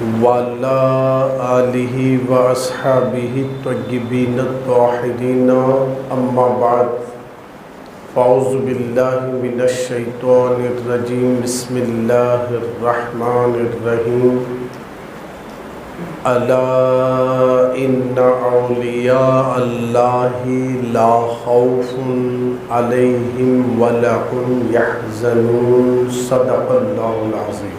وعلى آلہ واصحابہ الطیبین الطاہرین اما بعد فاعوذ باللہ من الشیطان الرجیم بسم اللہ الرحمن الرحیم الا ان اولیاء اللہ لا خوف علیہم ولا هم یحزنون صدق اللہ العظیم۔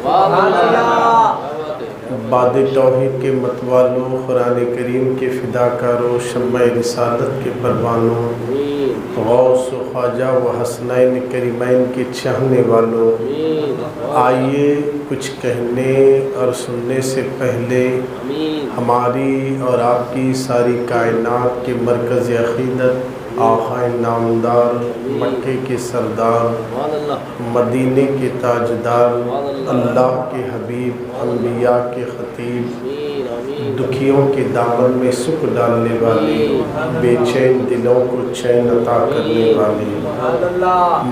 باد توحید کے متوالوں، قرآن کریم کے فداکاروں، شمع رسالت کے پروانوں، غوث و خواجہ و حسنین کریمین کے چاہنے والوں، آئیے کچھ کہنے اور سننے سے پہلے ہماری اور آپ کی ساری کائنات کے مرکز عقیدت، آقا نامدار، مکے کے سردار، مدینے کے تاجدار، اللہ کے حبیب، انبیاء کے خطیب، دکھیوں کے دامن میں سکھ ڈالنے والے، بے چین دلوں کو چین عطا کرنے والے،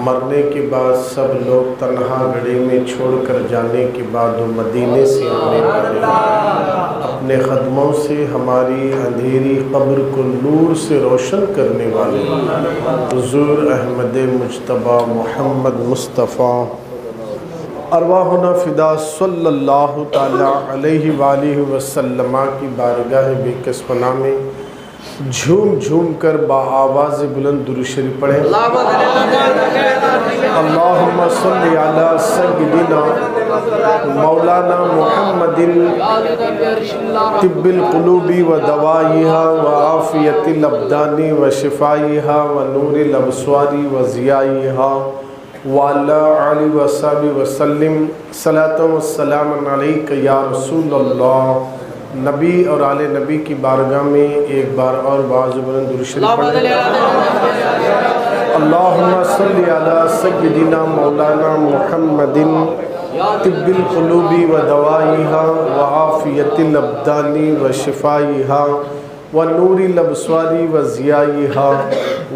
مرنے کے بعد سب لوگ تنہا گڑھے میں چھوڑ کر جانے کے بعد وہ مدینے سے آنے والے، اپنے قدموں سے ہماری اندھیری قبر کو نور سے روشن کرنے والے حضور احمد مجتبی محمد مصطفیٰ ارواحنا فدا صلی اللہ تعالی علیہ وآلہ وسلم کی بارگاہ بے کس پناہ میں جھوم جھوم کر بآواز بلند درود شریف پڑھیں۔ اللہم صلی علی سیدنا مولانا محمد طب القلوب و دوائیہا و عافیت الابدان و شفائیہا و نور الابصار و ضیائیہا وعلی آلہ وصحبہ وسلم صلاۃ و سلام علیک یا رسول اللہ۔ نبی اور آل نبی کی بارگاہ میں ایک بار اور باعث بلند درود شریف پڑھیں۔ اللہم صلی علی سیدنا مولانا محمد طب القلوب و دوائیہا و عافیت الابدان و شفائیہا و نور الابصار و ضیائیہا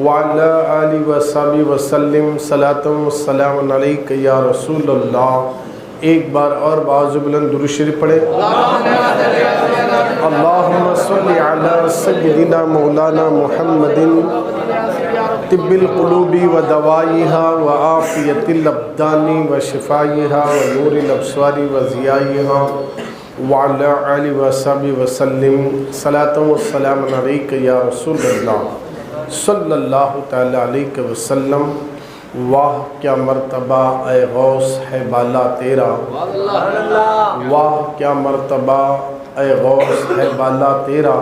وعلی آلہ وصحبہ وسلم صلاۃ و سلام علیک یا رسول اللہ۔ ایک بار اور باعث بلند درود شریف پڑھیں۔ اللہم صلی علی سیدنا مولانا محمد طب القلوب و دوائیہا و عافیت الابدان و شفائیہا و نور الابصار و ضیائیہا وعلی آلہ وصحبہ وسلم صلاۃ و سلام علیک یا رسول اللہ صلی اللہ تعالی علیہ وسلم۔ واہ کیا مرتبہ اے غوث ہے بالا تیرا، واہ کیا مرتبہ اے غوث ہے بالا تیرا،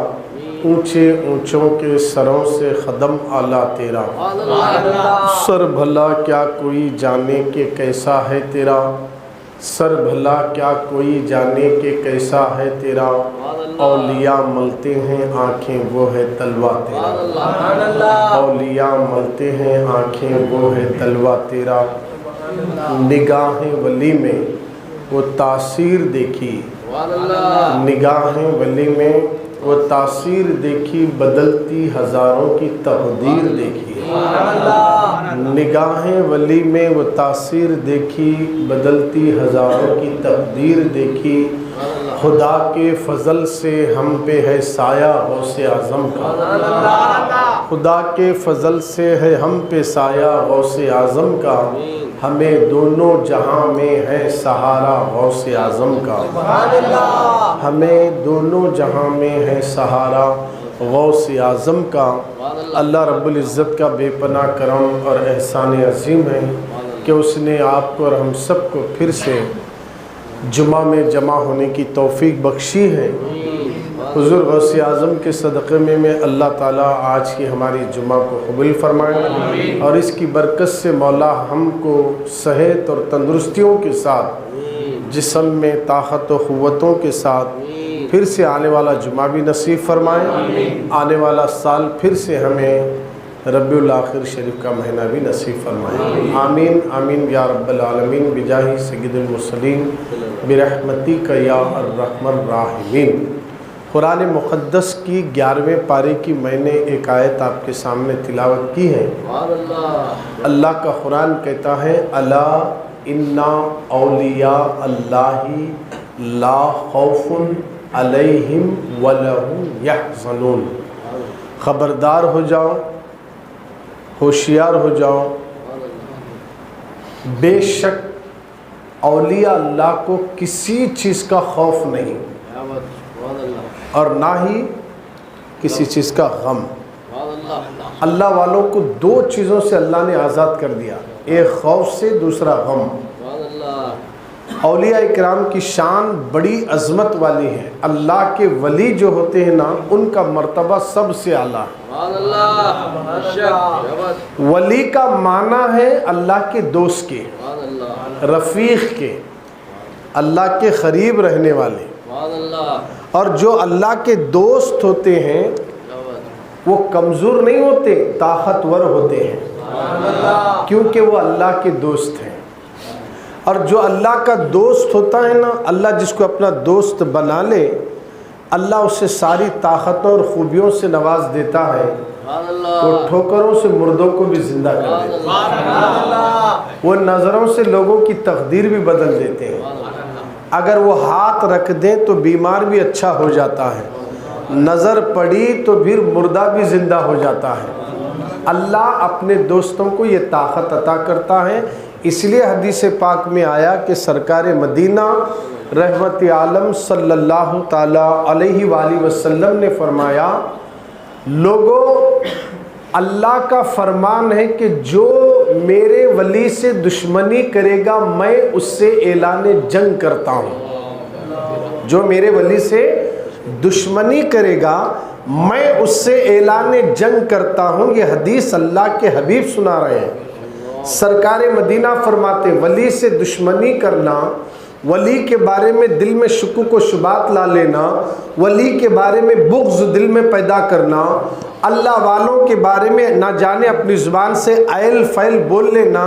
اونچے اونچوں کے سروں سے قدم اعلیٰ تیرا، سر بھلا کیا کوئی جانے کہ کیسا ہے تیرا، سر بھلا کیا کوئی جانے کہ کیسا ہے تیرا، اولیاء ملتے ہیں آنکھیں وہ ہے تلوہ تیرا، اولیاء ملتے ہیں آنکھیں وہ ہے تلوہ تیرا، نگاہیں ولی میں وہ تاثیر دیکھی، نگاہیں ولی میں وہ تاثیر دیکھی، بدلتی ہزاروں کی تقدیر دیکھی، نگاہیں ولی میں وہ تاثیر دیکھی، بدلتی ہزاروں کی تقدیر دیکھی، خدا کے فضل سے ہم پہ ہے سایہ غوث اعظم کا، خدا کے فضل سے ہے ہم پہ سایہ غوث اعظم کا، ہمیں دونوں جہاں میں ہے سہارا غوث اعظم کا، ہمیں دونوں جہاں میں ہے سہارا غوث اعظم کا۔ اللہ رب العزت کا بے پناہ کرم اور احسان عظیم ہے کہ اس نے آپ کو اور ہم سب کو پھر سے جمعہ میں جمع ہونے کی توفیق بخشی ہے۔ حضور غوث اعظم کے صدقے میں اللہ تعالیٰ آج کی ہماری جمعہ کو قبول فرمائے اور اس کی برکت سے مولا ہم کو صحت اور تندرستیوں کے ساتھ، جسم میں طاقت و قوتوں کے ساتھ پھر سے آنے والا جمعہ بھی نصیب فرمائے، آنے والا سال پھر سے ہمیں ربیع الاخر شریف کا مہینہ بھی نصیب فرمائے، آمین آمین یا رب العالمین بجاہ سید المرسلین برحمتک یا ارحم الراحمین۔ قرآن مقدس کی 11ویں پارے کی میں نے ایک آیت آپ کے سامنے تلاوت کی ہے۔ اللہ کا قرآن کہتا ہے الا انا اولیاء اللہ لا خوف علیہم ولا هم یحزنون۔ خبردار ہو جاؤ، ہوشیار ہو جاؤ، بے شک اولیاء اللہ کو کسی چیز کا خوف نہیں اور نہ ہی کسی چیز کا غم۔ اللہ والوں کو دو چیزوں سے اللہ نے آزاد کر دیا، ایک خوف سے، دوسرا غم۔ اولیاء اکرام کی شان بڑی عظمت والی ہے۔ اللہ کے ولی جو ہوتے ہیں نا، ان کا مرتبہ سب سے اعلیٰ ہے۔ ولی کا معنی ہے اللہ کے دوست کے، رفیق کے، اللہ کے قریب رہنے والے۔ اور جو اللہ کے دوست ہوتے ہیں وہ کمزور نہیں ہوتے، طاقتور ہوتے ہیں، کیونکہ وہ اللہ کے دوست ہیں۔ اور جو اللہ کا دوست ہوتا ہے نا، اللہ جس کو اپنا دوست بنا لے، اللہ اسے ساری طاقتوں اور خوبیوں سے نواز دیتا ہے۔ وہ ٹھوکروں سے مردوں کو بھی زندہ کر دیتے ہیں، وہ نظروں سے لوگوں کی تقدیر بھی بدل دیتے ہیں۔ اگر وہ ہاتھ رکھ دیں تو بیمار بھی اچھا ہو جاتا ہے، نظر پڑی تو پھر مردہ بھی زندہ ہو جاتا ہے۔ اللہ اپنے دوستوں کو یہ طاقت عطا کرتا ہے۔ اس لیے حدیث پاک میں آیا کہ سرکار مدینہ رحمت عالم صلی اللہ تعالی علیہ وآلہ وسلم نے فرمایا، لوگوں، اللہ کا فرمان ہے کہ جو میرے ولی سے دشمنی کرے گا میں اس سے اعلان جنگ کرتا ہوں۔ جو میرے ولی سے دشمنی کرے گا میں اس سے اعلان جنگ کرتا ہوں۔ یہ حدیث اللہ کے حبیب سنا رہے ہیں۔ سرکار مدینہ فرماتے، ولی سے دشمنی کرنا، ولی کے بارے میں دل میں شکوک و شبہات لا لینا، ولی کے بارے میں بغض دل میں پیدا کرنا، اللہ والوں کے بارے میں نہ جانے اپنی زبان سے ایل فیل بول لینا،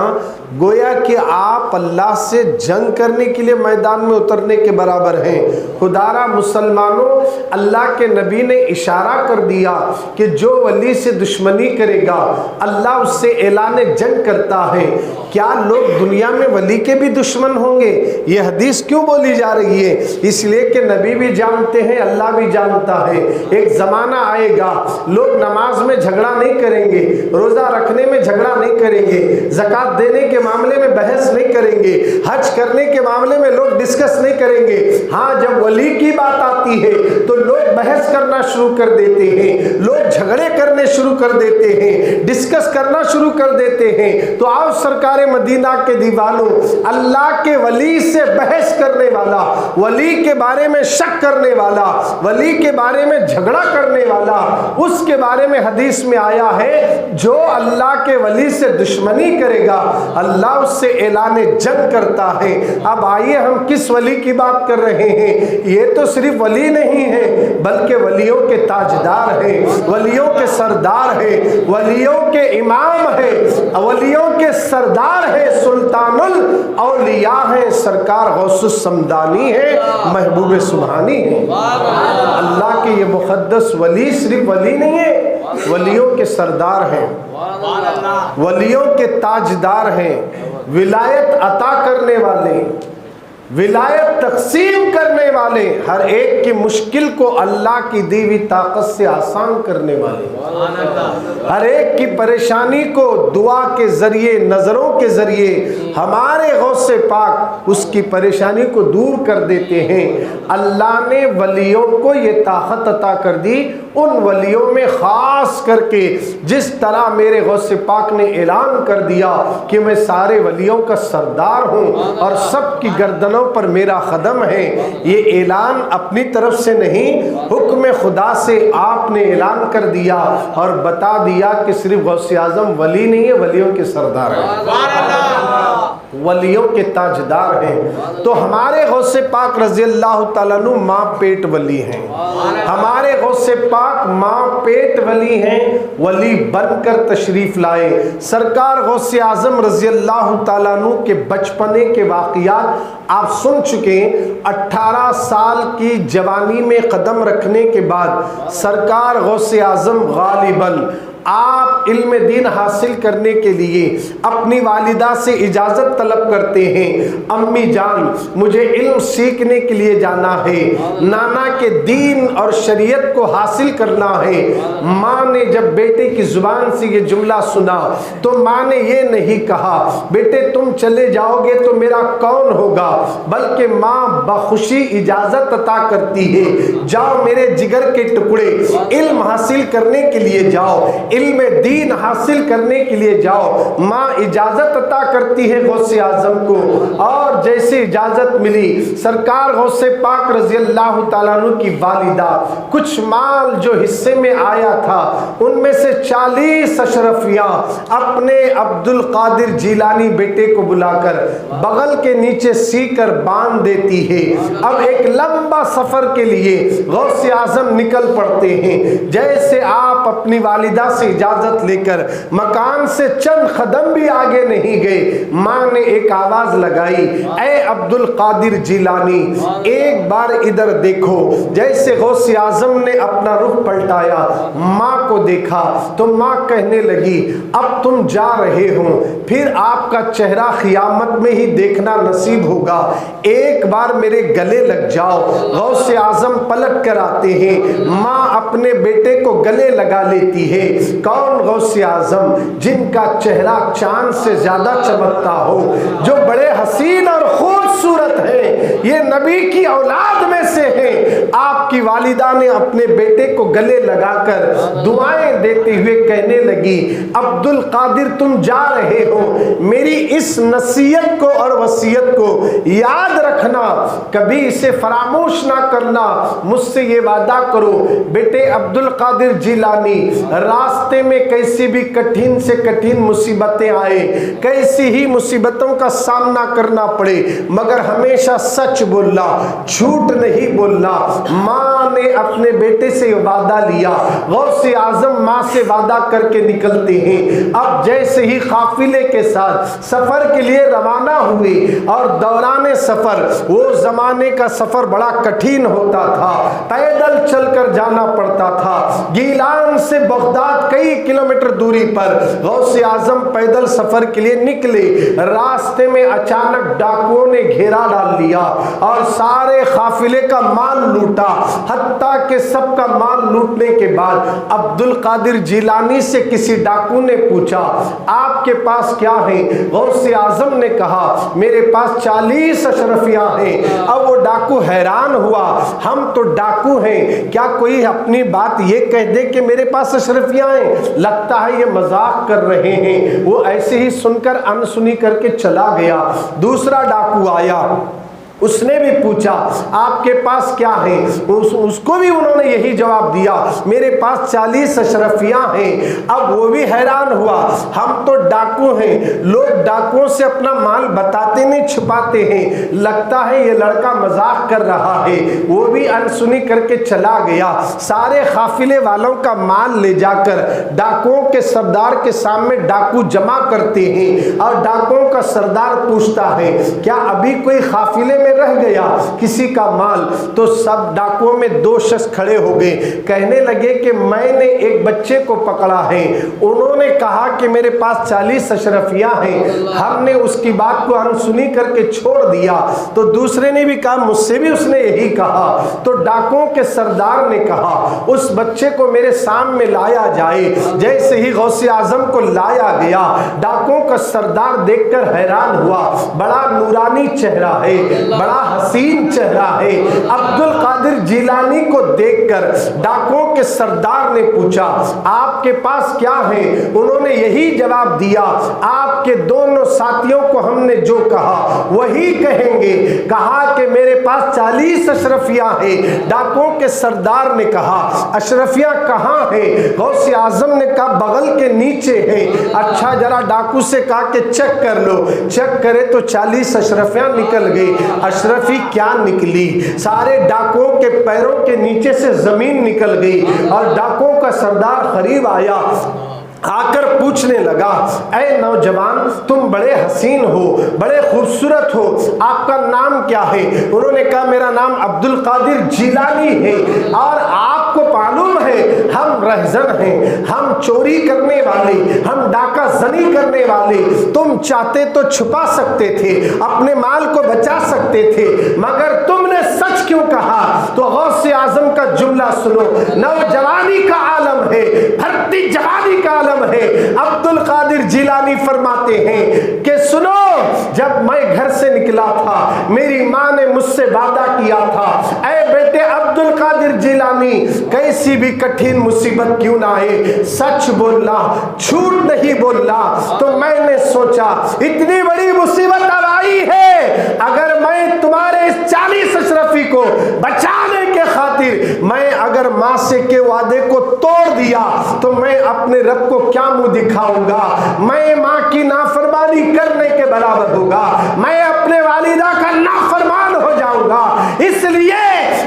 گویا کہ آپ اللہ سے جنگ کرنے کے لیے میدان میں اترنے کے برابر ہیں۔ خدارا مسلمانوں، اللہ کے نبی نے اشارہ کر دیا کہ جو ولی سے دشمنی کرے گا اللہ اس سے اعلان جنگ کرتا ہے۔ کیا لوگ دنیا میں ولی کے بھی دشمن ہوں گے؟ یہ حدیث کیوں بولی جا رہی ہے؟ اس لیے کہ نبی بھی جانتے ہیں، اللہ بھی جانتا ہے، ایک زمانہ آئے گا لوگ نماز میں جھگڑا نہیں کریں گے، روزہ رکھنے میں جھگڑا نہیں کریں گے، زکوٰۃ دینے کے معاملے میں بحث نہیں کریں گے، حج کرنے کے معاملے میں لوگ ڈسکس نہیں کریں گے۔ ہاں، جب ولی کی بات آتی ہے تو لوگ بحث کرنا شروع کر دیتے ہیں، لوگ جھگڑے کرنے شروع کر دیتے ہیں، ڈسکس کرنا شروع کر دیتے ہیں۔ تو آؤ سرکار مدینہ کے دیوانوں، اللہ کے ولی سے بحث کرنے والا، ولی کے بارے میں شک کرنے والا، ولی کے بارے میں جھگڑا کرنے والا، اس کے بارے میں حدیث میں آیا ہے جو اللہ کے ولی سے دشمنی کرے گا اللہ اس سے اعلان جنگ کرتا ہے۔ اب آئیے ہم کس ولی کی بات کر رہے ہیں؟ یہ تو صرف ولی نہیں ہے بلکہ ولیوں کے تاجدار ہیں، ولیوں کے سردار ہیں، ولیوں کے امام ہیں، ولیوں کے سردار ہیں، سلطان الاولیاء ہیں، سرکار غوث السمدانی ہیں، محبوب سبحانی ہیں۔ اللہ کے یہ مقدس ولی صرف ولی نہیں ہے، ولیوں کے سردار ہیں، ولیوں کے تاجدار ہیں، ولایت عطا کرنے والے، ولایت تقسیم کرنے والے، ہر ایک کی مشکل کو اللہ کی دی ہوئی طاقت سے آسان کرنے والے، ہر ایک کی پریشانی کو دعا کے ذریعے، نظروں کے ذریعے ہمارے غوث پاک اس کی پریشانی کو دور کر دیتے ہیں۔ اللہ نے ولیوں کو یہ طاقت عطا کر دی، ان ولیوں میں خاص کر کے جس طرح میرے غوث پاک نے اعلان کر دیا کہ میں سارے ولیوں کا سردار ہوں اور سب کی گردنوں پر میرا قدم ہے، یہ اعلان اپنی طرف سے نہیں، حکم خدا سے آپ نے اعلان کر دیا اور بتا دیا کہ صرف غوث اعظم ولی نہیں ہے، ولیوں کے سردار ہیں، ولیوں کے تاجدار ہیں۔ تو ہمارے غوث پاک رضی اللہ تعالیٰ عنہ ماں پیٹ ولی ہیں، ہمارے غوث پاک ماں پیٹ ولی ہیں، ولی بن کر تشریف لائے۔ سرکار غوث اعظم رضی اللہ تعالیٰ عنہ کے بچپنے کے واقعات آپ سن چکے۔ 18 سال کی جوانی میں قدم رکھنے کے بعد سرکار غوث اعظم غالباً آپ آپ علم دین حاصل کرنے کے لیے اپنی والدہ سے اجازت طلب کرتے ہیں، امی جان مجھے علم سیکھنے کے لیے جانا ہے، نانا کے دین اور شریعت کو حاصل کرنا ہے۔ ماں نے جب بیٹے کی زبان سے یہ جملہ سنا تو ماں نے یہ نہیں کہا بیٹے تم چلے جاؤ گے تو میرا کون ہوگا، بلکہ ماں بخوشی اجازت عطا کرتی ہے، جاؤ میرے جگر کے ٹکڑے علم حاصل کرنے کے لیے جاؤ، علم دین حاصل کرنے کے لیے جاؤ۔ ماں اجازت عطا کرتی ہے غوث اعظم کو، اور جیسے اجازت ملی سرکار غوث پاک رضی اللہ تعالیٰ عنہ کی والدہ کچھ مال جو حصے میں آیا تھا ان میں سے 40 اشرفیاں اپنے عبد القادر جیلانی بیٹے کو بلا کر بغل کے نیچے سی کر باندھ دیتی ہے۔ اب ایک لمبا سفر کے لیے غوث اعظم نکل پڑتے ہیں۔ جیسے آپ اپنی والدہ سے اجازت لے کر مکان سے چند قدم بھی آگے نہیں گئے، ماں نے ایک آواز لگائی اے عبد القادر جیلانی ایک بار ادھر دیکھو۔ جیسے غوث اعظم نے اپنا رخ پلٹایا ماں کو دیکھا تو ماں کہنے لگی اب تم جا رہے ہو، پھر آپ کا چہرہ قیامت میں ہی دیکھنا نصیب ہوگا، ایک بار میرے گلے لگ جاؤ۔ غوث اعظم پلٹ کر آتے ہیں، ماں اپنے بیٹے کو گلے لگا لیتی ہے۔ کون غوث اعظم؟ جن کا چہرہ چاند سے زیادہ چمکتا ہو، جو بڑے حسین اور خوبصورت ہیں، یہ نبی کی اولاد میں سے ہیں۔ آپ کی والدہ نے اپنے بیٹے کو گلے لگا کر دعائیں دیتے ہوئے کہنے لگی عبد القادر تم جا رہے ہو، میری اس نصیحت کو اور وصیت کو یاد رکھنا، کبھی اسے فراموش نہ کرنا، مجھ سے یہ وعدہ کرو بیٹے عبد القادر جیلانی راستے میں کیسی بھی کٹھن سے کٹھن مصیبتیں آئے، کیسی ہی مصیبتوں کا سامنا کرنا پڑے، مگر ہمیشہ سچ بولنا، جھوٹ نہیں بولنا۔ ماں نے اپنے بیٹے سے وعدہ لیا، غوث اعظم ماں سے وعدہ کر کے نکلتے ہیں۔ اب جیسے ہی قافلے کے ساتھ سفر کے لیے روانہ ہوئے، اور دوران سفر وہ زمانے کا سفر بڑا کٹھن ہوتا تھا، پیدل چل کر جانا پڑتا تھا۔ گیلان سے بغداد کئی کلومیٹر دوری پر غوث اعظم پیدل سفر کے لیے نکلے، راستے میں اچانک ڈاکوؤں نے گھیرا ڈال لیا اور سارے قافلے کا مال لوٹا، حتیٰ کہ سب کا مال لوٹنے کے بعد عبد القادر جیلانی سے کسی ڈاکو نے پوچھا آپ کے پاس کیا ہے؟ غوث اعظم نے کہا میرے پاس 40 اشرفیاں ہیں۔ اب وہ ڈاکو حیران ہوا، ہم تو ڈاکو ہیں، کیا کوئی اپنی بات یہ کہہ دے کہ میرے پاس اشرفیاں ہیں؟ لگتا ہے یہ مذاق کر رہے ہیں۔ وہ ایسے ہی سن کر انسنی کر کے چلا گیا۔ دوسرا ڈاکو آیا، اس نے بھی پوچھا آپ کے پاس کیا ہے؟ اس کو بھی انہوں نے یہی جواب دیا میرے پاس 40 اشرفیاں ہیں۔ اب وہ بھی حیران ہوا، ہم تو ڈاکو ہیں، لوگ ڈاکوؤں سے اپنا مال بتاتے نہیں چھپاتے ہیں، لگتا ہے یہ لڑکا مذاق کر رہا ہے۔ وہ بھی انسنی کر کے چلا گیا۔ سارے قافلے والوں کا مال لے جا کر ڈاکوؤں کے سردار کے سامنے ڈاکو جمع کرتے ہیں، اور ڈاکوؤں کا سردار پوچھتا ہے کیا ابھی کوئی قافلے میں رہ گیا کسی کا مال؟ تو سب ڈاکوؤں میں 2 شخص کھڑے ہو گئے، کہنے لگے کہ میں نے ایک بچے کو پکڑا ہے، انہوں نے کہا کہ میرے پاس 40 اشرفیاں ہیں، ہم نے اس کی بات کو انسنی کر کے چھوڑ دیا۔ تو دوسرے نے بھی کہا مجھ سے بھی اس نے یہی کہا۔ تو ڈاکوؤں کے سردار نے کہا اس بچے کو میرے سامنے لایا جائے۔ جیسے ہی غوث اعظم کو لایا گیا، ڈاکوؤں کا سردار دیکھ کر حیران ہوا، بڑا نورانی چہرہ ہے، بڑا حسین چہرہ ہے۔ عبد القادر جیلانی کو دیکھ کر ڈاکوؤں کے سردار نے پوچھا آپ کے پاس کیا ہے؟ انہوں نے یہی جواب دیا آپ کے دونوں ساتھیوں کو ہم نے جو کہا وہی کہیں گے۔ کہا کہ میرے پاس 40 اشرفیاں ہیں۔ ڈاکوؤں کے سردار نے کہا اشرفیاں کہاں ہیں؟ غوث اعظم نے کہا بغل کے نیچے ہیں۔ اچھا ذرا ڈاکو سے کہا کہ چیک کر لو۔ چیک کرے تو 40 اشرفیاں نکل گئی۔ اشرفی کیا نکلی؟ سارے ڈاکوؤں کے پیروں کے نیچے سے زمین نکل گئی، اور ڈاکوؤں کا سردار قریب آیا، آ کر پوچھنے لگا اے نوجوان تم بڑے حسین ہو، بڑے خوبصورت ہو، آپ کا نام کیا ہے؟ انہوں نے کہا میرا نام عبد القادر جیلانی ہے، اور آپ کو معلوم ہے ہم رہزن ہیں، ہم چوری کرنے والے، ہم ڈاکہ زنی کرنے والے، تم چاہتے تو چھپا سکتے تھے، اپنے مال کو بچا سکتے تھے، مگر تم نے سچ کیوں کہا؟ تو غوث اعظم کا جملہ سنو، نوجوانی کا عالم ہے، بھرتی جوانی کا عالم ہے۔ عبد القادر جیلانی فرماتے ہیں کہ سنو، جب میں گھر سے نکلا تھا میری ماں نے مجھ سے وعدہ کیا تھا، اے بیٹے عبد القادر جیلانی، کیسی بھی کٹھن مصیبت کیوں نہ آئے سچ بولنا، جھوٹ نہیں بولنا۔ تو میں نے سوچا اتنی بڑی مصیبت اب آئی ہے، اگر میں تمہارے اس 40 اشرفی کو بچانے کے خاطر میں اگر ماں سے کے وعدے کو توڑ دیا تو میں اپنے رب کو کیا منہ دکھاؤں گا؟ میں ماں کی نافرمانی کرنے کے برابر ہوگا، میں اپنے والدہ کا نافرمان ہو جاؤں گا۔ اس لیے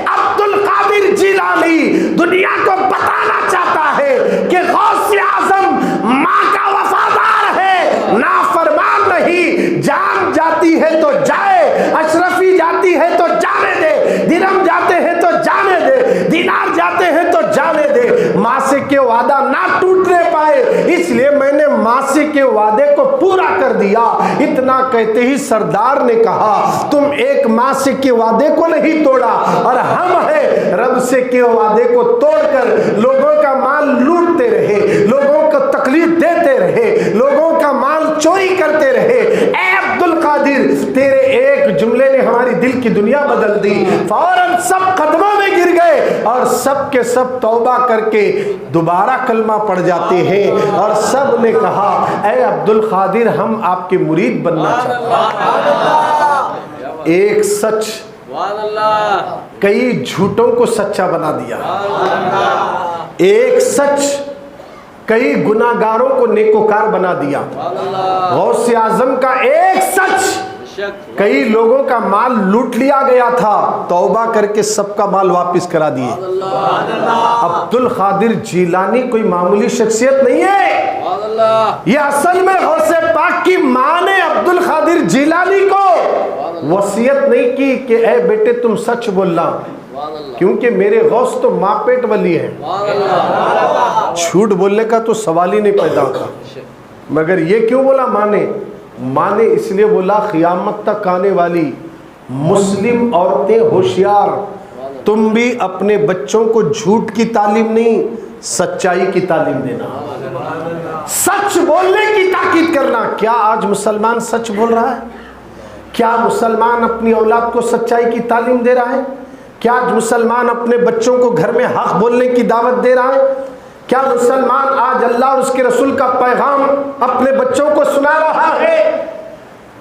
عبد القادر جیلانی دنیا کو بتانا چاہتا ہے کہ غوث اعظم ماں کا وفادار ہے، نافرمان نہیں۔ جان جاتی ہے تو جائے، اشرفی جاتی ہے تو جانے دے، درہم جاتے ہیں تو جانے دے، دینار جاتے ہیں تو جانے دے، ماں سے کے وعدہ نہ ٹوٹنے پائے، اس لیے میں نے ماں سے کے وعدے کو پورا کر دیا۔ اتنا کہتے ہی سردار نے کہا تم ایک ماں سے کے وعدے کو نہیں توڑا، اور ہم ہیں رب سے کے وعدے کو توڑ کر لوگوں کا مال لوٹتے رہے، لوگوں کو تکلیف دیتے رہے، لوگوں کا مال چوری کرتے رہے۔ اے عبد القادر، تیرے ایک جملے نے ہماری دل کی دنیا بدل دی۔ فوراً سب قدموں میں گر گئے اور سب کے سب توبہ کر کے دوبارہ کلمہ پڑھ جاتے ہیں، اور سب نے کہا اے عبد القادر ہم آپ کے مرید بننا چاہتے ہیں۔ ایک سچ کئی جھوٹوں کو سچا بنا دیا، ایک سچ کئی گناہگاروں کو نیکوکار بنا دیا۔ غوث اعظم کا ایک سچ کئی لوگوں کا مال لوٹ لیا گیا تھا، توبہ کر کے سب کا مال واپس کرا دیے۔ عبد القادر جیلانی کوئی معمولی شخصیت نہیں ہے، یہ اصل میں غوث پاک کی ماں نے عبد القادر جیلانی کو وصیت نہیں کی کہ اے بیٹے تم سچ بولنا، کیونکہ میرے غوث تو ماں پیٹ ولی ہے، جھوٹ بولنے کا تو سوال ہی نہیں پیدا ہوتا۔ مگر یہ کیوں بولا ماں نے اس لیے بولا قیامت تک آنے والی مسلم عورتیں ہوشیار، تم بھی اپنے بچوں کو جھوٹ کی تعلیم نہیں سچائی کی تعلیم دینا، سچ بولنے کی تاکید کرنا۔ کیا آج مسلمان سچ بول رہا ہے؟ کیا مسلمان اپنی اولاد کو سچائی کی تعلیم دے رہا ہے؟ کیا آج مسلمان اپنے بچوں کو گھر میں حق بولنے کی دعوت دے رہا ہے؟ کیا مسلمان آج اللہ اور اس کے رسول کا پیغام اپنے بچوں کو سنا رہا ہے؟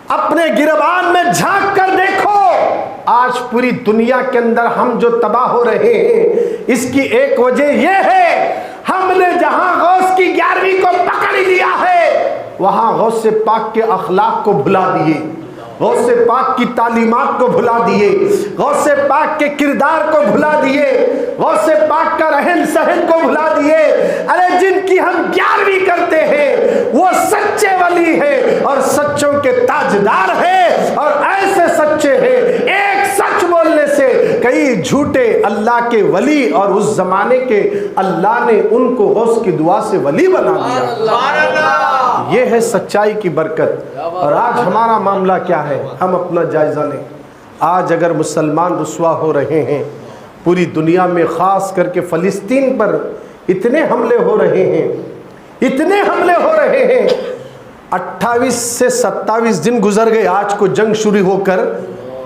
اپنے گریبان میں جھانک کر دیکھو، آج پوری دنیا کے اندر ہم جو تباہ ہو رہے ہیں اس کی ایک وجہ یہ ہے ہم نے جہاں غوث کی 11ویں کو پکڑ لیا ہے وہاں غوث پاک کے اخلاق کو بھلا دیے، غوث پاک کی تعلیمات کو بھلا دیے، غوث پاک کے کردار کو بھلا دیے، غوث پاک کا رہن سہن کو بھلا دیے۔ ارے جن کی ہم 11ویں کرتے ہیں وہ سچے ولی ہیں اور سچوں کے تاجدار ہیں، اور ایسے سچے ہیں ایک سچ بولنے سے کئی جھوٹے اللہ کے ولی، اور اس زمانے کے اللہ نے ان کو غوث کی دعا سے ولی بنا دیا۔ یہ ہے سچائی کی برکت۔ اور آج ہمارا معاملہ کیا ہے؟ ہم اپنا جائزہ لیں۔ آج اگر مسلمان رسوا ہو رہے ہیں پوری دنیا میں، خاص کر کے فلسطین پر اتنے حملے ہو رہے ہیں، اتنے حملے ہو رہے ہیں، 28 سے 27 دن گزر گئے آج کو جنگ شروع ہو کر،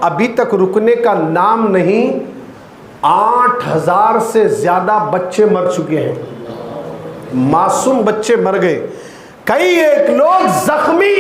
ابھی تک رکنے کا نام نہیں۔ 8000 سے زیادہ بچے مر چکے ہیں، معصوم بچے مر گئے، کئی ایک لوگ زخمی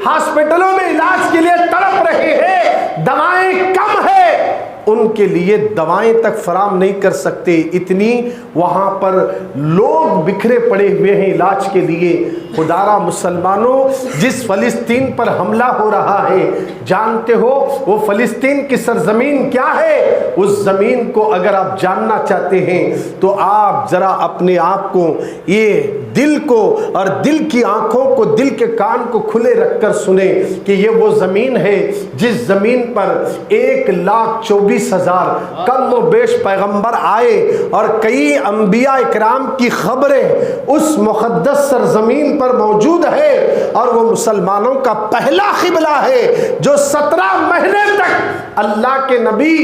ہاسپٹلوں میں علاج کے لیے تڑپ رہے ہیں، دوائیں کم ہیں، ان کے لیے دوائیں تک فراہم نہیں کر سکتے، اتنی وہاں پر لوگ بکھرے پڑے ہوئے ہیں علاج کے لیے۔ خدارا مسلمانوں، جس فلسطین پر حملہ ہو رہا ہے جانتے ہو وہ فلسطین کی سرزمین کیا ہے؟ اس زمین کو اگر آپ جاننا چاہتے ہیں تو آپ ذرا اپنے آپ کو یہ دل کو اور دل کی آنکھوں کو، دل کے کان کو کھلے رکھ کر سنیں کہ یہ وہ زمین ہے جس زمین پر 1,24,000 کم و بیش پیغمبر آئے، اور کئی انبیاء اکرام کی خبریں اس مقدس سرزمین پر موجود ہے، اور وہ مسلمانوں کا پہلا قبلہ ہے جو 17 مہینے تک اللہ کے نبی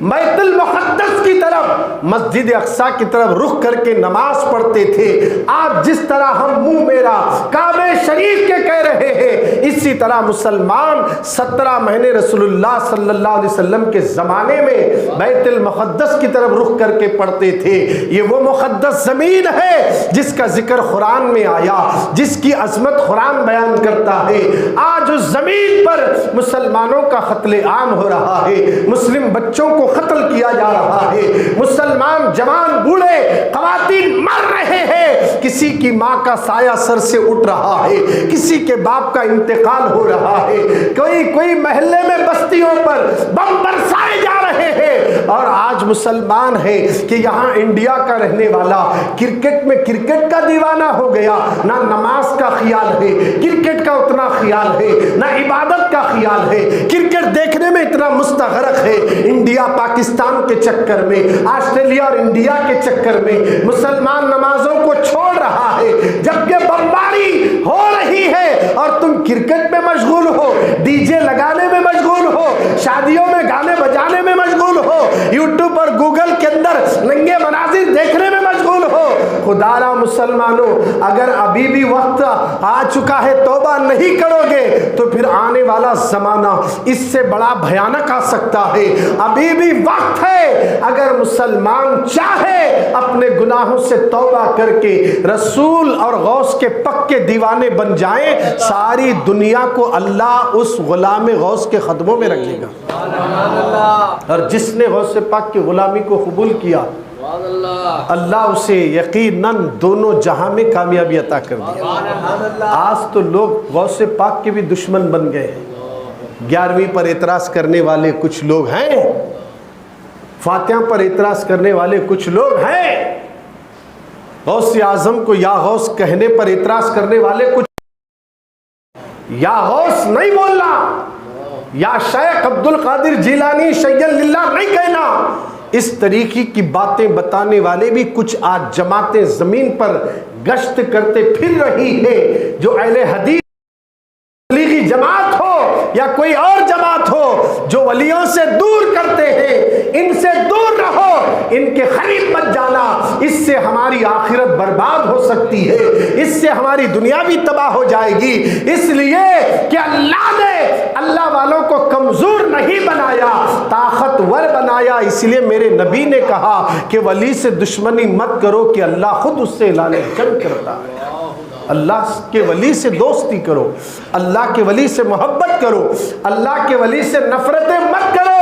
بیت المقدس کی طرف، مسجد اقصی کی طرف رخ کر کے نماز پڑھتے تھے۔ آج جس طرح ہم منہ میرا کعبہ شریف کے کہہ رہے ہیں، اسی طرح مسلمان 17 مہینے رسول اللہ صلی اللہ علیہ وسلم کے زمانے میں بیت المقدس کی طرف رخ کر کے پڑھتے تھے۔ یہ وہ مقدس زمین ہے جس کا ذکر قرآن میں آیا، جس کی عظمت قرآن بیان کرتا ہے۔ آج اس زمین پر مسلمانوں کا قتل عام ہو رہا ہے، مسلم بچوں کو قتل کیا جا رہا ہے، مسلمان جوان بوڑھے خواتین مر رہے ہیں، کسی کی ماں کا سایہ سر سے اٹھ رہا ہے، کسی کے باپ کا انتقال ہو رہا ہے، کوئی محلے میں بستیوں پر بم برسائے جا رہے ہیں۔ اور آج مسلمان ہے کہ یہاں انڈیا کا رہنے والا کرکٹ میں کرکٹ کا دیوانہ ہو گیا، نہ نماز کا خیال ہے، کرکٹ کا اتنا خیال ہے، نہ عبادت کا خیال ہے، کرکٹ دیکھنے میں اتنا مستغرق ہے۔ انڈیا پاکستان کے چکر میں، آسٹریلیا اور انڈیا کے چکر میں مسلمان نمازوں کو چھوڑ رہا ہے، جبکہ بمباری ہو رہی ہے اور تم کرکٹ میں مشغول ہو، ڈی جے لگانے میں مشغول ہو، شادیوں میں گانے بجانے میں مشغول ہو، یوٹیوب اور گوگل کے اندر ننگے مناظر دیکھنے میں مشغول ہو۔ خدا را مسلمانوں، اگر ابھی بھی وقت آ چکا ہے توبہ نہیں کرو گے تو پھر آنے والا زمانہ اس سے بڑا بھیانک آ سکتا ہے۔ ابھی بھی وقت ہے، اگر مسلمان چاہے اپنے گناہوں سے توبہ کر کے رسول اور غوث کے پکے دیوانے بن جائیں، ساری دنیا کو اللہ اس غلام غوث کے قدموں میں رکھے گا، اور جس نے غوث پاک کی غلامی کو قبول کیا اللہ اسے یقیناً دونوں جہاں میں کامیابی عطا کر دیا۔ آج تو لوگ غوث پاک کے بھی دشمن بن گئے ہیں۔ 11ویں پر اعتراض کرنے والے کچھ لوگ ہیں، فاتحہ پر اعتراض کرنے والے کچھ لوگ ہیں، غوث اعظم کو یا غوث کہنے پر اعتراض کرنے والے کچھ، یا غوث نہیں بولنا، یا شیخ عبد القادر جیلانی شیئا للہ نہیں کہنا، اس طریقے کی باتیں بتانے والے بھی کچھ آج جماعتیں زمین پر گشت کرتے پھر رہی ہے، جو اہل حدیث تبلیغی جماعت ہو یا کوئی اور جماعت ہو، جو ولیوں سے دور کرتے ہیں، ان سے دور رہو، ان کے قریب مت جانا، اس سے ہماری آخرت برباد ہو سکتی ہے، اس سے ہماری دنیا بھی تباہ ہو جائے گی۔ اس لیے کہ اللہ نے اللہ والوں کو کمزور نہیں بنایا، طاقتور بنایا۔ اس لیے میرے نبی نے کہا کہ ولی سے دشمنی مت کرو کہ اللہ خود اس سے اعلان جنگ کرتا ہے۔ اللہ کے ولی سے دوستی کرو، اللہ کے ولی سے محبت کرو، اللہ کے ولی سے نفرتیں مت کرو۔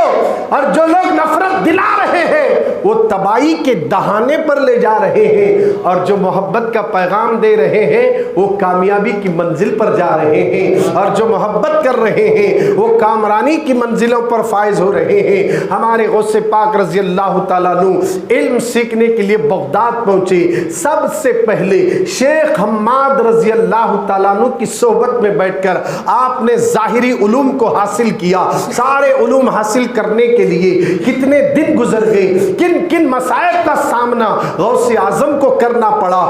اور جو لوگ نفرت دلا رہے ہیں وہ تباہی کے دہانے پر لے جا رہے ہیں، اور جو محبت کا پیغام دے رہے ہیں وہ کامیابی کی منزل پر جا رہے ہیں، اور جو محبت کر رہے ہیں وہ کامرانی کی منزلوں پر فائز ہو رہے ہیں۔ ہمارے غوث پاک رضی اللہ تعالیٰ عنہ علم سیکھنے کے لیے بغداد پہنچے، سب سے پہلے شیخ حماد رضی اللہ تعالیٰ عنہ کی صحبت میں بیٹھ کر آپ نے ظاہری علوم کو حاصل کیا۔ سارے علوم حاصل کرنے کے لیے کتنے دن گزر گئے، کن کن مسائل کا سامنا غوث اعظم کو کرنا پڑا۔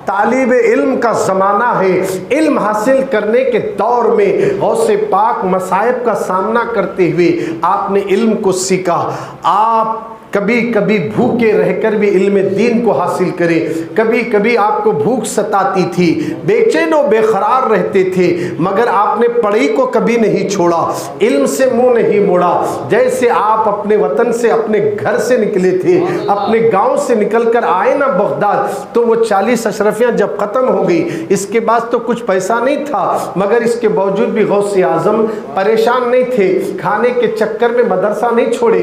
طالب علم کا زمانہ ہے، علم حاصل کرنے کے دور میں غوث پاک مصائب کا سامنا کرتے ہوئے آپ نے علم کو سیکھا۔ آپ کبھی کبھی بھوکے رہ کر بھی علم دین کو حاصل کرے، کبھی کبھی آپ کو بھوک ستاتی تھی، بے چین و بے قرار رہتے تھے، مگر آپ نے پڑھائی کو کبھی نہیں چھوڑا، علم سے منہ نہیں موڑا۔ جیسے آپ اپنے وطن سے، اپنے گھر سے نکلے تھے، اپنے گاؤں سے نکل کر آئے نا بغداد، تو وہ 40 اشرفیاں جب ختم ہو گئی، اس کے بعد تو کچھ پیسہ نہیں تھا، مگر اس کے باوجود بھی غوث اعظم پریشان نہیں تھے۔ کھانے کے چکر میں مدرسہ نہیں چھوڑے،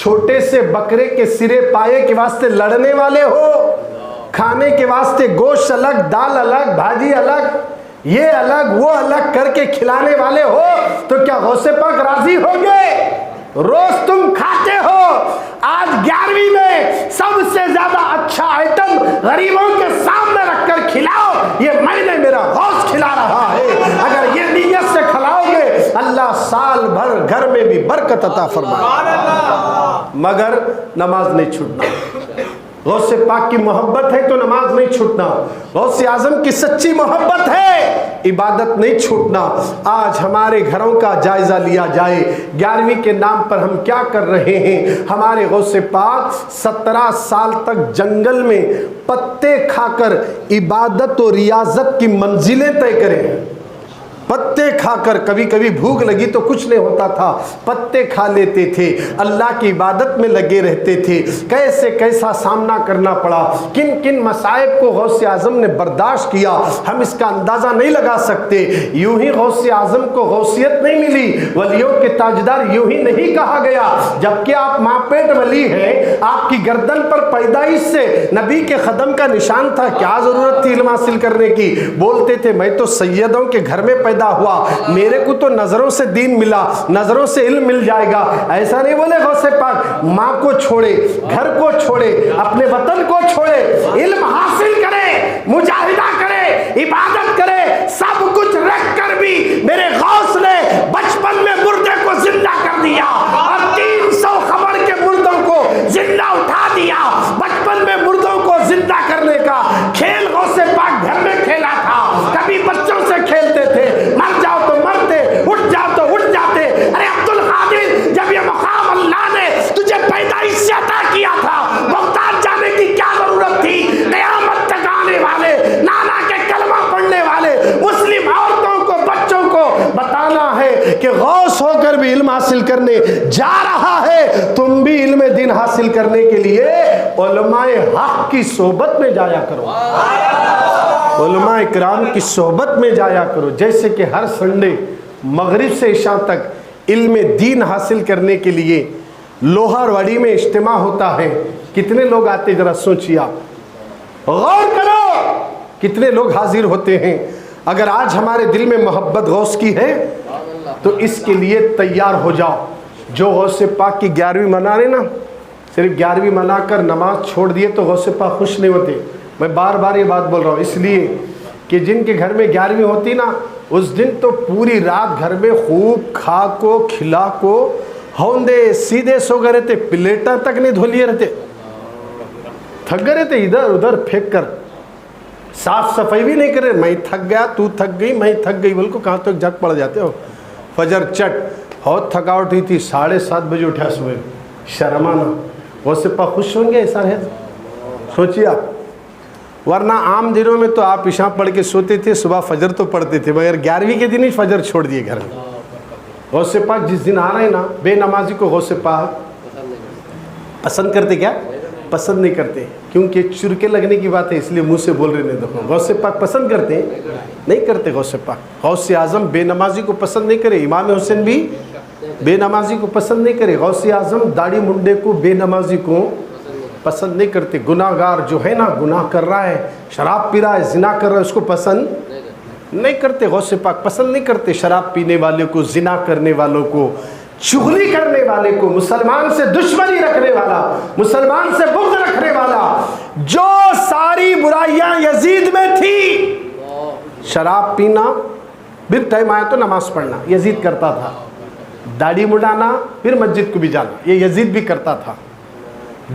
چھوٹے سے بکرے کے سرے پائے کے واسطے لڑنے والے ہو، کھانے کے واسطے گوشت الگ، دال الگ، بھاجی الگ، یہ الگ وہ الگ کر کے کھلانے والے ہو، تو کیا غوث پاک راضی ہوں گے؟ روز تم کھاتے ہو، آج 11ویں میں سب سے زیادہ اچھا آئٹم غریبوں کے سامنے رکھ کر کھلاؤ، یہ میں نے میرا غوث کھلا رہا ہے، اگر یہ نیت سے کھلاؤ گے اللہ سال بھر گھر میں بھی برکت عطا فرمائے، مگر نماز نہیں چھوٹنا۔ غوث پاک کی محبت ہے تو نماز نہیں چھوٹنا، غوث اعظم کی سچی محبت ہے عبادت نہیں چھوٹنا۔ آج ہمارے گھروں کا جائزہ لیا جائے، 11ویں کے نام پر ہم کیا کر رہے ہیں؟ ہمارے غوث پاک 17 سال تک جنگل میں پتے کھا کر عبادت و ریاضت کی منزلیں طے کریں، پتے کھا کر، کبھی کبھی بھوک لگی تو کچھ نہیں ہوتا تھا، پتے کھا لیتے تھے، اللہ کی عبادت میں لگے رہتے تھے، کیسے کیسا سامنا کرنا پڑا، کن کن مصائب کو غوث اعظم نے برداشت کیا، ہم اس کا اندازہ نہیں لگا سکتے۔ یوں ہی غوث اعظم کو غوثیت نہیں ملی، ولیوں کے تاجدار یوں ہی نہیں کہا گیا، جبکہ آپ ماں پیٹ ولی ہیں، آپ کی گردن پر پیدائش سے نبی کے قدم کا نشان تھا، کیا ضرورت تھی علم حاصل کرنے کی؟ بولتے تھے میں تو سیدوں کے گھر میں پیدا ہوا، میرے کو تو نظروں سے دین ملا، نظروں سے علم مل جائے گا، ایسا نہیں بولے غوث پاک۔ ماں کو چھوڑے، گھر کو چھوڑے، اپنے وطن کو چھوڑے، علم حاصل کرے، مجاہدہ کرے، عبادت کرے، سب کچھ رکھ کر بھی میرے غوث نے بچپن میں مردے کو زندہ کر دیا اور 300 خبر کے مردوں کو زندہ اٹھا دیا۔ بچپن میں مردوں کو زندہ کرنے کا کھیل غوث پاک گھر میں کھیلا تھا، کبھی بچوں سے کھیلتے تھے، مر جاؤ تو مرتے، اٹھ جاؤ تو اٹھ جاتے۔ ارے عبدالقادر، جب یہ مقام اللہ نے تجھے پیدائش سے عطا کیا تھا، بغداد جانے کی کیا ضرورت تھی؟ قیامت تک آنے والے نانا کے کلمہ پڑھنے والے مسلم عورتوں کو، بچوں کو بتانا ہے کہ غوث ہو کر بھی علم حاصل کرنے جا رہا ہے، تم بھی علم دین حاصل کرنے کے لیے علماء حق کی صحبت میں جایا کرو، علماء اکرام کی صحبت میں جایا کرو۔ جیسے کہ ہر سنڈے مغرب سے عشاء تک علم دین حاصل کرنے کے لیے لوہار واڑی میں اجتماع ہوتا ہے، کتنے لوگ آتے ذرا سوچیے، آپ غور کرو کتنے لوگ حاضر ہوتے ہیں۔ اگر آج ہمارے دل میں محبت غوث کی ہے تو اس کے لیے تیار ہو جاؤ۔ جو غوث پاک کی 11ویں منا رہے نا، صرف 11ویں منا کر نماز چھوڑ دیے تو غوث پاک خوش نہیں ہوتے۔ میں بار بار یہ بات بول رہا ہوں اس لیے کہ جن کے گھر میں 11ویں ہوتی نا، اس دن تو پوری رات گھر میں خوب کھا کو کھلا کو ہوندے سیدھے سو گئے رہتے، پلیٹا تک نہیں دھو لیے رہتے، تھک گئے رہتے، ادھر ادھر پھینک کر صاف صفائی بھی نہیں کرے، میں تھک گیا، تو تھک گئی، میں تھک گئی، بول کو کہاں تک جگ پڑ جاتے ہو۔ فجر چٹ بہت تھکاوٹ ہوئی تھی، 7:30 بجے اٹھا صبح، شرمانا۔ غوث پاک خوش ہوں گے ایسا ہے؟ سوچیے آپ، ورنہ عام دنوں میں تو آپ عشاء پڑھ کے سوتے تھے، صبح فجر تو پڑھتے تھے، مگر 11ویں کے دن ہی فجر چھوڑ دیے گھر میں۔ غوث پاک جس دن آ رہے ہیں نا، بے نمازی کو غوث پاک پسند کرتے، کیا پسند نہیں کرتے، کیونکہ چرکے لگنے کی بات ہے اس لیے منہ سے بول رہے نہیں۔ دیکھو غوث پاک پسند کرتے ہیں؟ نہیں کرتے غوث پاک۔ غوث اعظم بے نمازی کو پسند نہیں کرے، امام حسین بھی بے نمازی کو پسند نہیں کرے، غوث اعظم داڑھی منڈے کو، بے نمازی کو پسند نہیں کرتے۔ گناہ گار جو ہے نا، گناہ کر رہا ہے، شراب پی رہا ہے، زنا کر رہا ہے، اس کو پسند نہیں کرتے۔ غوث پاک پسند نہیں کرتے شراب پینے والے کو، زنا کرنے والوں کو، چغلی کرنے والے کو، مسلمان سے دشمنی رکھنے والا، مسلمان سے بغض رکھنے والا۔ جو ساری برائیاں یزید میں تھی، شراب پینا، پھر ٹائم آیا تو نماز پڑھنا، یزید کرتا تھا، داڑھی مڈانا، پھر مسجد کو بھی جانا، یہ یزید بھی کرتا تھا،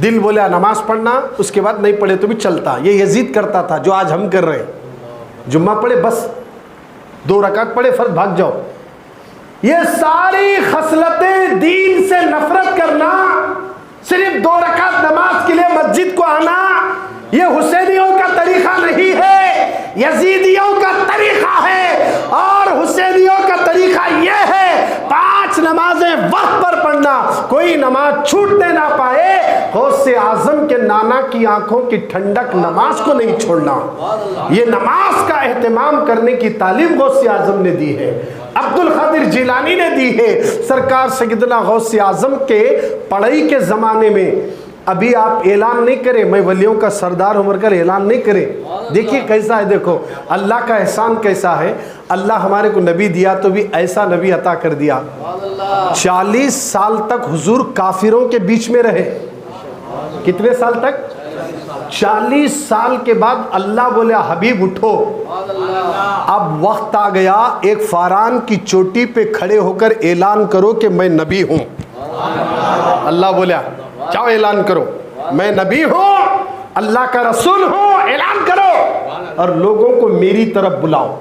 دل بولا نماز پڑھنا، اس کے بعد نہیں پڑھے تو بھی چلتا، یہ یزید کرتا تھا جو آج ہم کر رہے ہیں۔ جمعہ پڑھے بس 2 رکعت پڑھے فرض بھاگ جاؤ۔ یہ ساری خصلتیں، دین سے نفرت کرنا، صرف 2 رکعت نماز کے لیے مسجد کو آنا، یہ حسینیوں کا طریقہ نہیں ہے، یزیدیوں کا طریقہ ہے۔ اور حسینیوں کا طریقہ یہ ہے 5 نمازیں وقت پر پڑھنا۔ چھوڑنا, کوئی نماز چھوٹنے نہ پائے. غوث اعظم کے نانا کی آنکھوں کی ٹھنڈک نماز کو نہیں چھوڑنا. یہ نماز کا اہتمام کرنے کی تعلیم غوث اعظم نے دی ہے, عبد القادر جیلانی نے دی ہے. سرکار سیدنا غوث اعظم کے پڑھائی کے زمانے میں ابھی آپ اعلان نہیں کریں, میں ولیوں کا سردار عمر کر اعلان نہیں کریں. دیکھیے کیسا ہے, دیکھو اللہ کا احسان کیسا ہے. اللہ ہمارے کو نبی دیا تو بھی ایسا نبی عطا کر دیا. 40 سال تک حضور کافروں کے بیچ میں رہے. کتنے سال تک؟ 40 سال کے بعد اللہ بولے حبیب اٹھو, اب وقت آ گیا, ایک فاران کی چوٹی پہ کھڑے ہو کر اعلان کرو کہ میں نبی ہوں. اللہ بولیا جاؤ اعلان کرو میں نبی ہوں, اللہ کا رسول ہوں, اعلان کرو اور لوگوں کو میری طرف بلاؤ.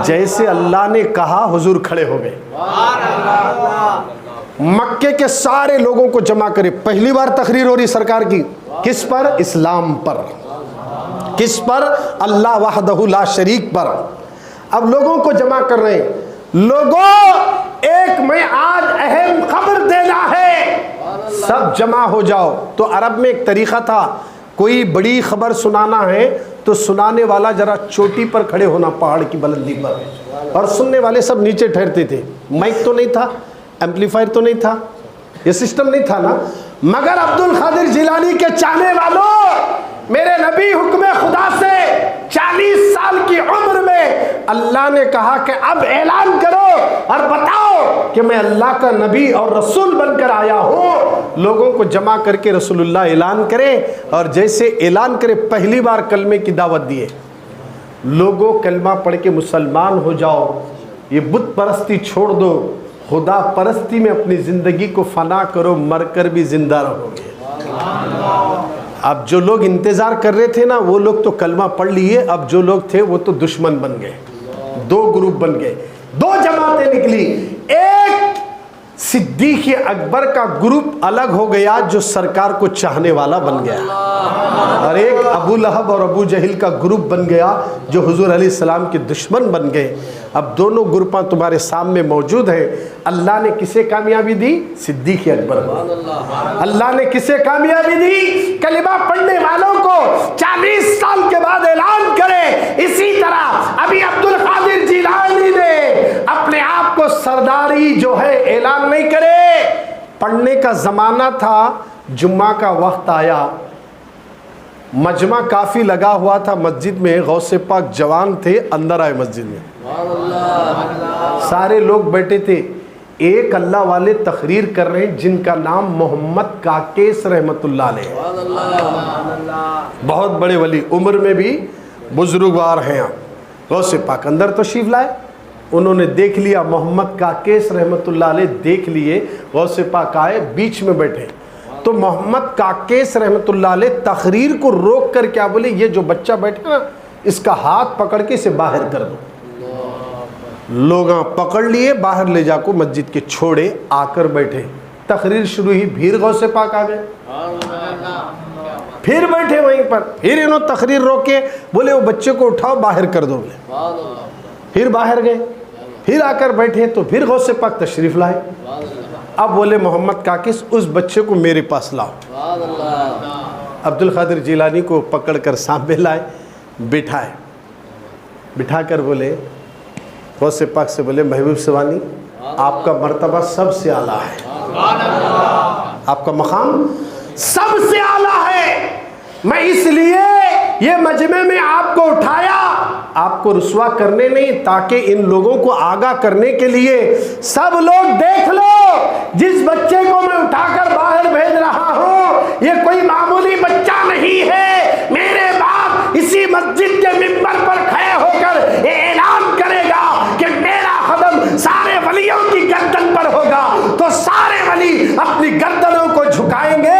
جیسے اللہ نے کہا حضور کھڑے ہو گئے. مکے کے سارے لوگوں کو جمع کرے. پہلی بار تقریر ہو رہی سرکار کی, کس پر؟ اسلام پر. کس پر؟ اللہ وحدہ لا شریک پر. اب لوگوں کو جمع کر رہے ہیں. لوگوں ایک میں آج اہم خبر دینا ہے, سب جمع ہو جاؤ. تو عرب میں ایک طریقہ تھا, کوئی بڑی خبر سنانا ہے تو سنانے والا ذرا چوٹی پر کھڑے ہونا, پہاڑ کی بلندی پر, اور سننے والے سب نیچے ٹھہرتے تھے. مائک تو نہیں تھا, ایمپلیفائر تو نہیں تھا, یہ سسٹم نہیں تھا نا. مگر عبد القادر جیلانی کے چاہنے والوں, میرے نبی حکم خدا سے 40 سال کی عمر میں اللہ نے کہا کہ اب اعلان کرو اور بتاؤ کہ میں اللہ کا نبی اور رسول بن کر آیا ہوں. لوگوں کو جمع کر کے رسول اللہ اعلان کرے, اور جیسے اعلان کرے پہلی بار کلمے کی دعوت دیے. لوگوں کلمہ پڑھ کے مسلمان ہو جاؤ, یہ بت پرستی چھوڑ دو, خدا پرستی میں اپنی زندگی کو فنا کرو, مر کر بھی زندہ رہو گے. اب جو لوگ انتظار کر رہے تھے نا, وہ لوگ تو کلمہ پڑھ لیے, اب جو لوگ تھے وہ تو دشمن بن گئے. 2 گروپ بن گئے, 2 جماعتیں نکلی. ایک صدیق اکبر کا گروپ الگ ہو گیا جو سرکار کو چاہنے والا بن گیا, اور ایک ابو لہب اور ابو جہل کا گروپ بن گیا جو حضور علیہ السلام کے دشمن بن گئے. اب دونوں گروپاں تمہارے سامنے موجود ہیں. اللہ نے کسے کامیابی دی؟ صدیق اکبر کو. اللہ نے کسے کامیابی دی؟ کلمہ پڑھنے والوں کو 40 سال کے بعد اعلان کرے. اسی طرح ابھی عبد القادر جیلانی نے اپنے آپ کو سرداری جو ہے اعلان نہیں کرے. پڑھنے کا زمانہ تھا, جمعہ کا وقت آیا, مجمع کافی لگا ہوا تھا مسجد میں. غوث پاک جوان تھے, اندر آئے مسجد میں. سارے لوگ بیٹھے تھے. ایک اللہ والے تقریر کر رہے ہیں جن کا نام محمد کاکیس رحمت اللہ علیہ, بہت بڑے ولی, عمر میں بھی بزرگوار ہیں. غوث پاک اندر تشریف لائے, انہوں نے دیکھ لیا محمد کاکیس رحمت اللہ علیہ, دیکھ لیے. غوث پاک آئے, بیچ میں بیٹھے. تو محمد کاکیس رحمت اللہ علیہ تقریر کو روک کر کیا بولے, یہ جو بچہ بیٹھا نا اس کا ہاتھ پکڑ کے اسے باہر کر دو. لوگاں پکڑ لیے, باہر لے جا کو مسجد کے چھوڑے, آ کر بیٹھے. تقریر شروع ہوئی, پھر غوث پاک آ گئے, پھر بیٹھے وہیں پر. پھر انہوں تقریر روکے, بولے وہ بچے کو اٹھاؤ باہر کر دو. پھر باہر گئے, پھر آ کر بیٹھے. تو پھر غوث پاک تشریف لائے. اب بولے محمد کاکیس اس بچے کو میرے پاس لاؤ. عبد القادر جیلانی کو پکڑ کر سامنے لائے, بٹھائے. بٹھا کر بولے, غوث پاک سے بولے محبوب سوانی آپ کا مرتبہ سب سے اعلیٰ ہے, آپ کا مقام سب سے اعلیٰ ہے. میں اس لیے یہ مجمع میں آپ کو اٹھایا, آپ کو رسوا کرنے نہیں, تاکہ ان لوگوں کو آگاہ کرنے کے لیے. سب لوگ دیکھ لو, جس بچے کو میں اٹھا کر باہر بھیج رہا ہوں یہ کوئی معمولی بچہ نہیں ہے. میرے باپ اسی مسجد کے منبر پر کھڑے ہو کر اعلان کرے گا کہ میرا قدم سارے ولیوں کی گردن پر ہوگا, تو سارے ولی اپنی گردنوں کو جھکائیں گے,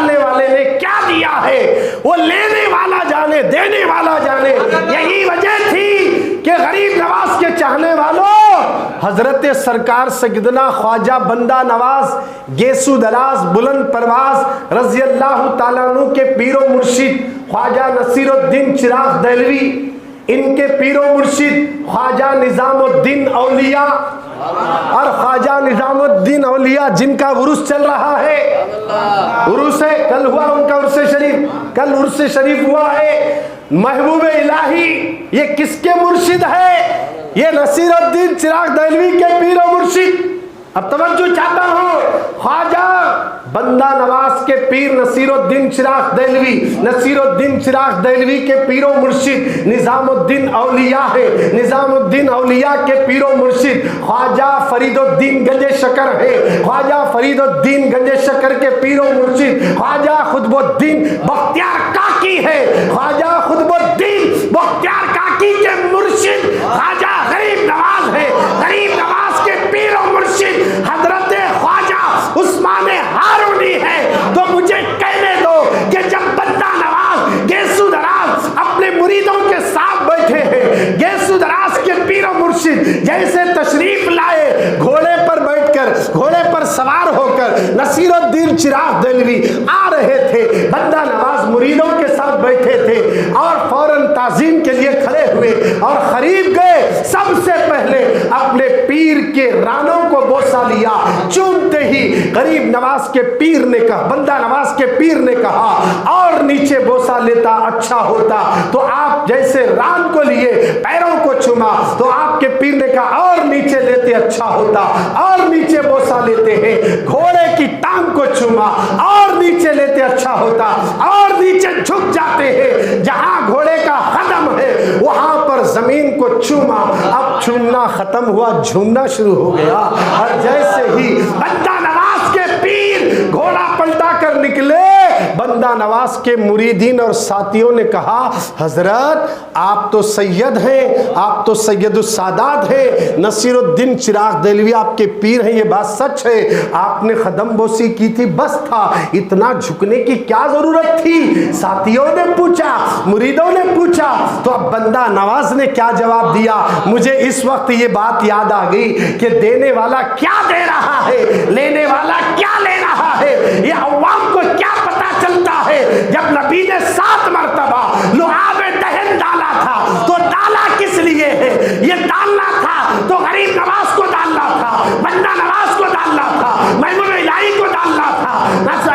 ڈالنے والے نے کیا دیا ہے وہ لینے والا جانے، دینے والا جانے۔ یہی وجہ تھی کہ غریب نواز کے چاہنے والوں حضرت سرکار سیدنا خواجہ بندہ نواز گیسو دراز بلند پرواز رضی اللہ تعالیٰ عنہ کے پیر و مرشد خواجہ نصیر الدین چراغ دہلوی، ان کے پیر و مرشد خواجہ نظام الدین اولیاء اور خواجہ نظام الدین اولیاء جن کا عرس چل رہا ہے، عرس ہے، کل ہوا ان کا عرس شریف، کل عرس شریف ہوا ہے۔ محبوب الہی یہ کس کے مرشد ہے؟ یہ نصیر الدین چراغ دہلوی کے پیر و مرشد۔ اب توجہ چاہتا ہوں، خواجہ بندہ نواز کے پیر نصیر الدین چراغ دہلوی، نصیر الدین چراغ دہلوی کے پیر و مرشد نظام الدین اولیاء ہے، نظام الدین اولیاء کے پیر و مرشد خواجہ فرید الدین گنج شکر ہے، خواجہ فرید الدین گنج شکر کے پیر و مرشد خواجہ قطب الدین بختیار کاکی ہے، خواجہ قطب الدین بختیار کاکی کے مرشد خواجہ غریب نواز ہے، غریب نواز کے پیر و مرشد حضرت خواجہ عثمان ہارونی ہے۔ تو مجھے کہنے دو کہ جب بندہ نواز گیسو دراز اپنے مریدوں کے ساتھ بیٹھے ہیں، گیسو دراز کے پیر و مرشد جیسے تشریف لائے گھوڑے پر بیٹھ کر، گھوڑے پر سوار ہو کر نصیر الدین چراغ دہلوی آ رہے تھے، بندہ نواز مریدوں کے ساتھ بیٹھے تھے اور فوراً تعظیم کے لیے کھڑے ہوئے اور قریب گئے، سب سے پہلے اپنے پیر کے رانوں کو بوسہ لیا، چومتے ہی غریب نواز کے پیر نے کہا، بندہ نواز کے پیر نے کہا اور نیچے بوسہ لیتا اچھا ہوتا، تو آپ جیسے ران کو لیے پیروں کو چوما تو آپ کے پیر نے کہا اور نیچے لیتے اچھا ہوتا، اور نیچے بوسہ لیتے ہیں، گھوڑے کی ٹانگ کو چوما اور نیچے لیتے اچھا ہوتا، اور نیچے جھک جاتے ہیں، جہاں گھوڑے کا قدم ہے وہاں پر زمین کو چوما، اب چومنا ختم ہوا، جھومنا شروع ہو گیا، اور جیسے ہی بندہ نواز کے پیر گھوڑا پلٹا کر نکلے، بندہ نواز کے مریدین اور ساتھیوں نے کہا حضرت آپ تو سید ہیں، آپ تو سید السادات ہیں، نصیر الدین چراغ دہلوی آپ کے پیر ہیں، یہ بات سچ ہے، آپ نے قدم بوسی کی تھی بس تھا، اتنا جھکنے کی کیا ضرورت تھی؟ ساتھیوں نے پوچھا، مریدوں نے پوچھا، تو اب بندہ نواز نے کیا جواب دیا؟ مجھے اس وقت یہ بات یاد آ گئی کہ دینے والا کیا دے رہا ہے، لینے والا کیا لے رہا ہے، یہ عوام کو کیا پتا چلتا ہے؟ جب نبی نے 7 مرتبہ لعاب دہن ڈالا تھا تو ڈالا کس لیے ہے؟ یہ ڈالنا تھا تو غریب نواز کو ڈالنا تھا، بندہ نواز کو ڈالنا تھا، محبوب الہی کو ڈالنا تھا،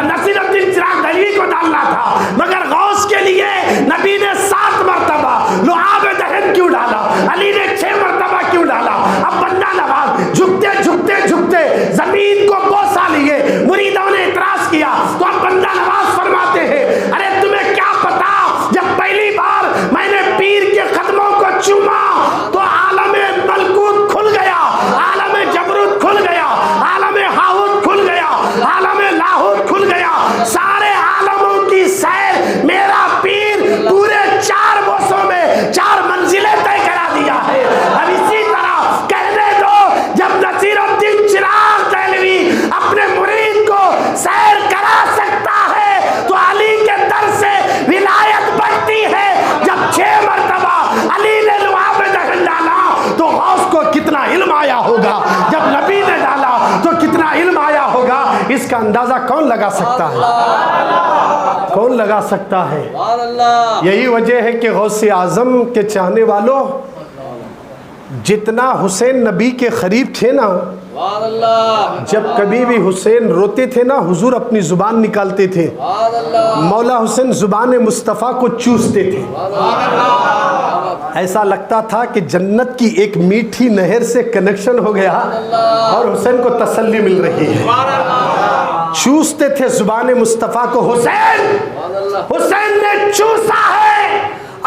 نصیر الدین چراغ دہلوی کو ڈالنا تھا، مگر غوث کے لیے نبی نے 7 مرتبہ لعاب دہن کیوں ڈالا؟ علی نے 6 مرتبہ کیوں ڈالا؟ اب بندہ نواز جھکتے جھکتے جھکتے زمین کو بوسہ لیے، مریدوں نے اعتراض کیا، تو اب بندہ نواز فرماتے ہیں ارے تمہیں کیا پتا، جب پہلی بار میں نے پیر کے قدموں کو چوما تو عالم ملکوت کھل گیا، عالم جبروت کھل گیا، عالم ہاہوت کھل گیا، عالم لاہوت کھل گیا، سارے عالموں کی سیر میرا پیر پورے 4 بوسوں میں 4 منزلیں طے کرا دیا ہے۔ اب اسی طرح کہنے دو جب نصیر الدین چراغ دہلوی اپنے مرید کو سیر کرا سکتا ہے تو علی کے در سے ولایت بڑھتی ہے۔ جب 6 مرتبہ علی نے لعاب دہن ڈالا تو غوث کو کتنا علم آیا ہوگا، جب نبی نے ڈالا تو کتنا علم آیا ہوگا، اس کا اندازہ کون لگا سکتا ہے؟ کون لگا سکتا ہے؟ یہی وجہ ہے کہ غوث اعظم کے چاہنے والوں جتنا حسین نبی کے قریب تھے نا، جب کبھی بھی حسین روتے تھے نا حضور اپنی زبان نکالتے تھے، مولا حسین زبان مصطفیٰ کو چوستے تھے، ایسا لگتا تھا کہ جنت کی ایک میٹھی نہر سے کنیکشن ہو گیا اور حسین کو تسلی مل رہی ہے، چوستے تھے زبان مصطفیٰ کو، حسین نے چوسا ہے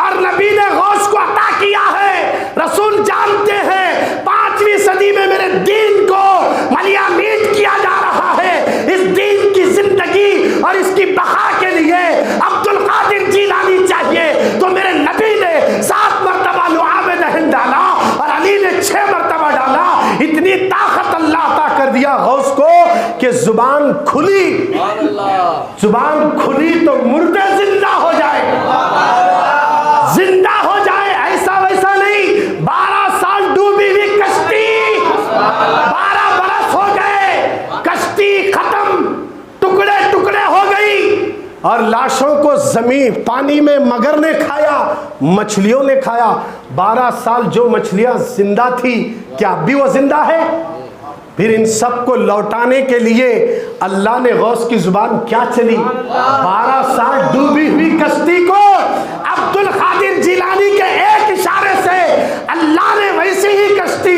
اور نبی نے غوث کو عطا کیا ہے۔ رسول جانتے ہیں 5ویں صدی میں میرے دین کو ملیا میٹ کیا جا رہا ہے، اس دین کی زندگی اور اس کی بقا کے لیے عبد القادر جیلانی چاہیے، تو میرے نبی نے 7 مرتبہ لعاب دہن ڈالا اور علی نے 6 مرتبہ ڈالا، اتنی طاقت اللہ عطا کر دیا غوث کو کہ زبان کھلی، زبان زمین پانی میں مگر نے کھایا، مچھلیوں نے کھایا، 12 سال جو مچھلیاں زندہ تھی کیا اب بھی وہ زندہ ہے؟ پھر ان سب کو لوٹانے کے لیے اللہ نے غوث کی زبان کیا چلی؟ 12 سال ڈوبی ہوئی کشتی کو عبد القادر جیلانی کے ایک اشارے سے اللہ نے ویسی ہی کشتی،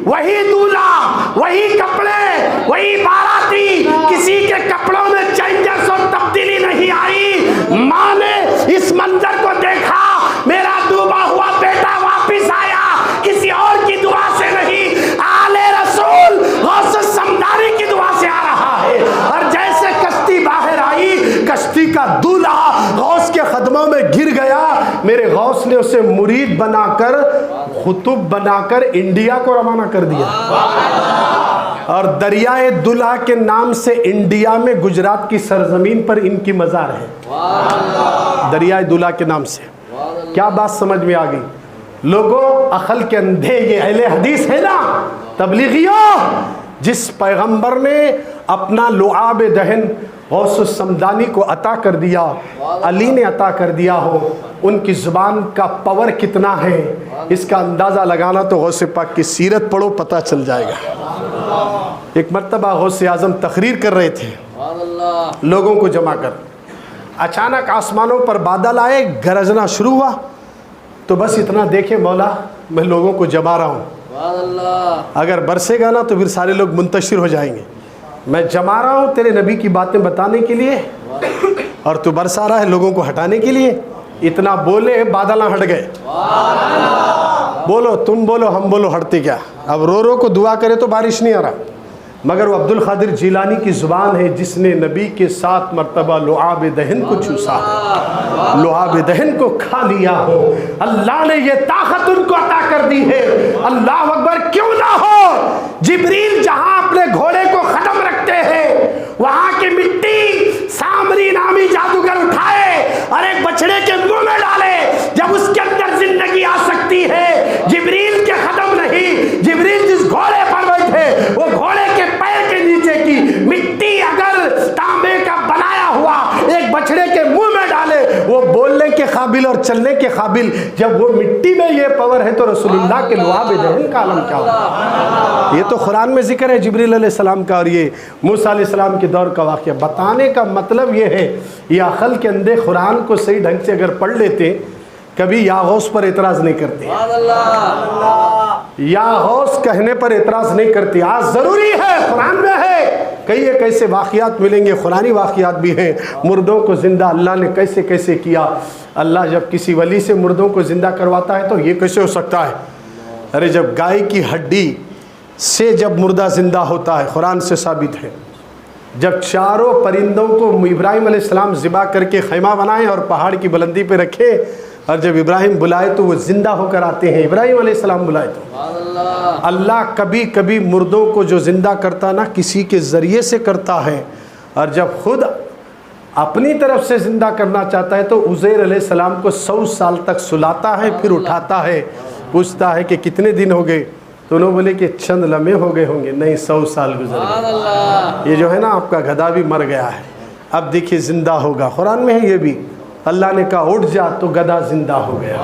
وہی دولہا، وہی کپڑے، وہی باراتی، کسی کے کپڑوں میں چینجز اور تبدیلی نہیں آئی۔ ماں نے اس منظر کو دیکھا، میرا ڈوبا ہوا بیٹا واپس آیا، کسی اور کی دعا سے نہیں، آل رسول غوث السمدانی کی دعا سے آ رہا ہے۔ اور جیسے کشتی باہر آئی، کشتی کا دولہا غوث کے قدموں میں گر گیا، میرے غوث نے اسے مرید بنا کر، خطب بنا کر انڈیا کو روانہ کر دیا، اور دریائے دولہا کے نام سے انڈیا میں گجرات کی سرزمین پر ان کی مزار ہے، دریائے دولہا کے نام سے۔ کیا بات سمجھ میں آ گئی؟ لوگوں عقل کے اندھے، یہ اہل حدیث ہے نا، تبلیغیوں، جس پیغمبر نے اپنا لعاب دہن غوث السمدانی کو عطا کر دیا، علی نے عطا کر دیا ہو، ان کی زبان کا پاور کتنا ہے، اس کا اندازہ لگانا تو غوث پاک کی سیرت پڑھو پتہ چل جائے گا۔ ایک مرتبہ غوث اعظم تقریر کر رہے تھے لوگوں کو جمع کر، اچانک آسمانوں پر بادل آئے، گرجنا شروع ہوا، تو بس اتنا دیکھے مولا میں لوگوں کو جما رہا ہوں، اگر برسے گا نا تو پھر سارے لوگ منتشر ہو جائیں گے، میں جما رہا ہوں تیرے نبی کی باتیں بتانے کے لیے، اور تو برسا رہا ہے لوگوں کو ہٹانے کے لیے۔ اتنا بولے بادل ہٹ گئے، بولو تم بولو ہم بولو، ہٹتے کیا؟ اب رو رو کو دعا کرے تو بارش نہیں آ رہا، مگر وہ عبد القادر جیلانی کی زبان ہے جس نے نبی کے 7 مرتبہ لعاب دہن کو چوسا، لعاب دہن کو کھا لیا ہو، اللہ نے یہ طاقت ان کو عطا کر دی ہے۔ اللہ اکبر، کیوں نہ ہو؟ جبریل جہاں اپنے گھوڑے کو قدم رکھتے ہیں، وہاں کی مٹی سامری نامی جادوگر اٹھائے اور ایک بچڑے کے منہ میں ڈالے، جب اس کے اندر زندگی آ سکتی ہے، جبریل کے قدم نہیں، جبریل جس گھوڑے پر بیٹھے وہ گھوڑے کے پیر کے نیچے کی مٹی اگر تانبے کا بنایا ہوا ایک بچڑے کے منہ میں ڈالے، وہ بولنے کے قابل اور چلنے کے قابل، جب وہ مٹی میں یہ پاور ہے تو رسول اللہ کے لعاب دہن کا عالم کیا ہوگا؟ یہ تو قرآن میں ذکر ہے جبریل علیہ السلام کا، اور یہ موسیٰ علیہ السلام کے دور کا واقعہ۔ بتانے کا مطلب یہ ہے، یہ عقل کے اندھے قرآن کو صحیح ڈھنگ سے اگر پڑھ لیتے کبھی یا غوث پر اعتراض نہیں کرتے، یا غوث کہنے پر اعتراض نہیں کرتے۔ آج ضروری ہے، قرآن میں ہے، کئی ایک ایسے واقعات ملیں گے، قرآنی واقعات بھی ہیں، مردوں کو زندہ اللہ نے کیسے کیسے کیا۔ اللہ جب کسی ولی سے مردوں کو زندہ کرواتا ہے تو یہ کیسے ہو سکتا ہے؟ ارے جب گائے کی ہڈی سے جب مردہ زندہ ہوتا ہے، قرآن سے ثابت ہے، جب چاروں پرندوں کو ابراہیم علیہ السلام ذبح کر کے خیمہ بنائے اور پہاڑ کی بلندی پہ رکھے، اور جب ابراہیم بلائے تو وہ زندہ ہو کر آتے ہیں، ابراہیم علیہ السلام بلائے تو اللہ کبھی کبھی مردوں کو جو زندہ کرتا نا کسی کے ذریعے سے کرتا ہے، اور جب خود اپنی طرف سے زندہ کرنا چاہتا ہے تو عزیر علیہ السلام کو 100 سال تک سلاتا ہے، پھر اٹھاتا ہے، پوچھتا ہے کہ کتنے دن ہو گئے، تو انہوں بولے کہ چند لمحے ہو گئے ہوں گے، نہیں 100 سال گزر گئے، یہ جو ہے نا آپ کا گدھا بھی مر گیا ہے، اب دیکھیے زندہ ہوگا۔ قرآن میں ہے یہ بھی، اللہ نے کہا اٹھ جا تو گدھا زندہ ہو گیا۔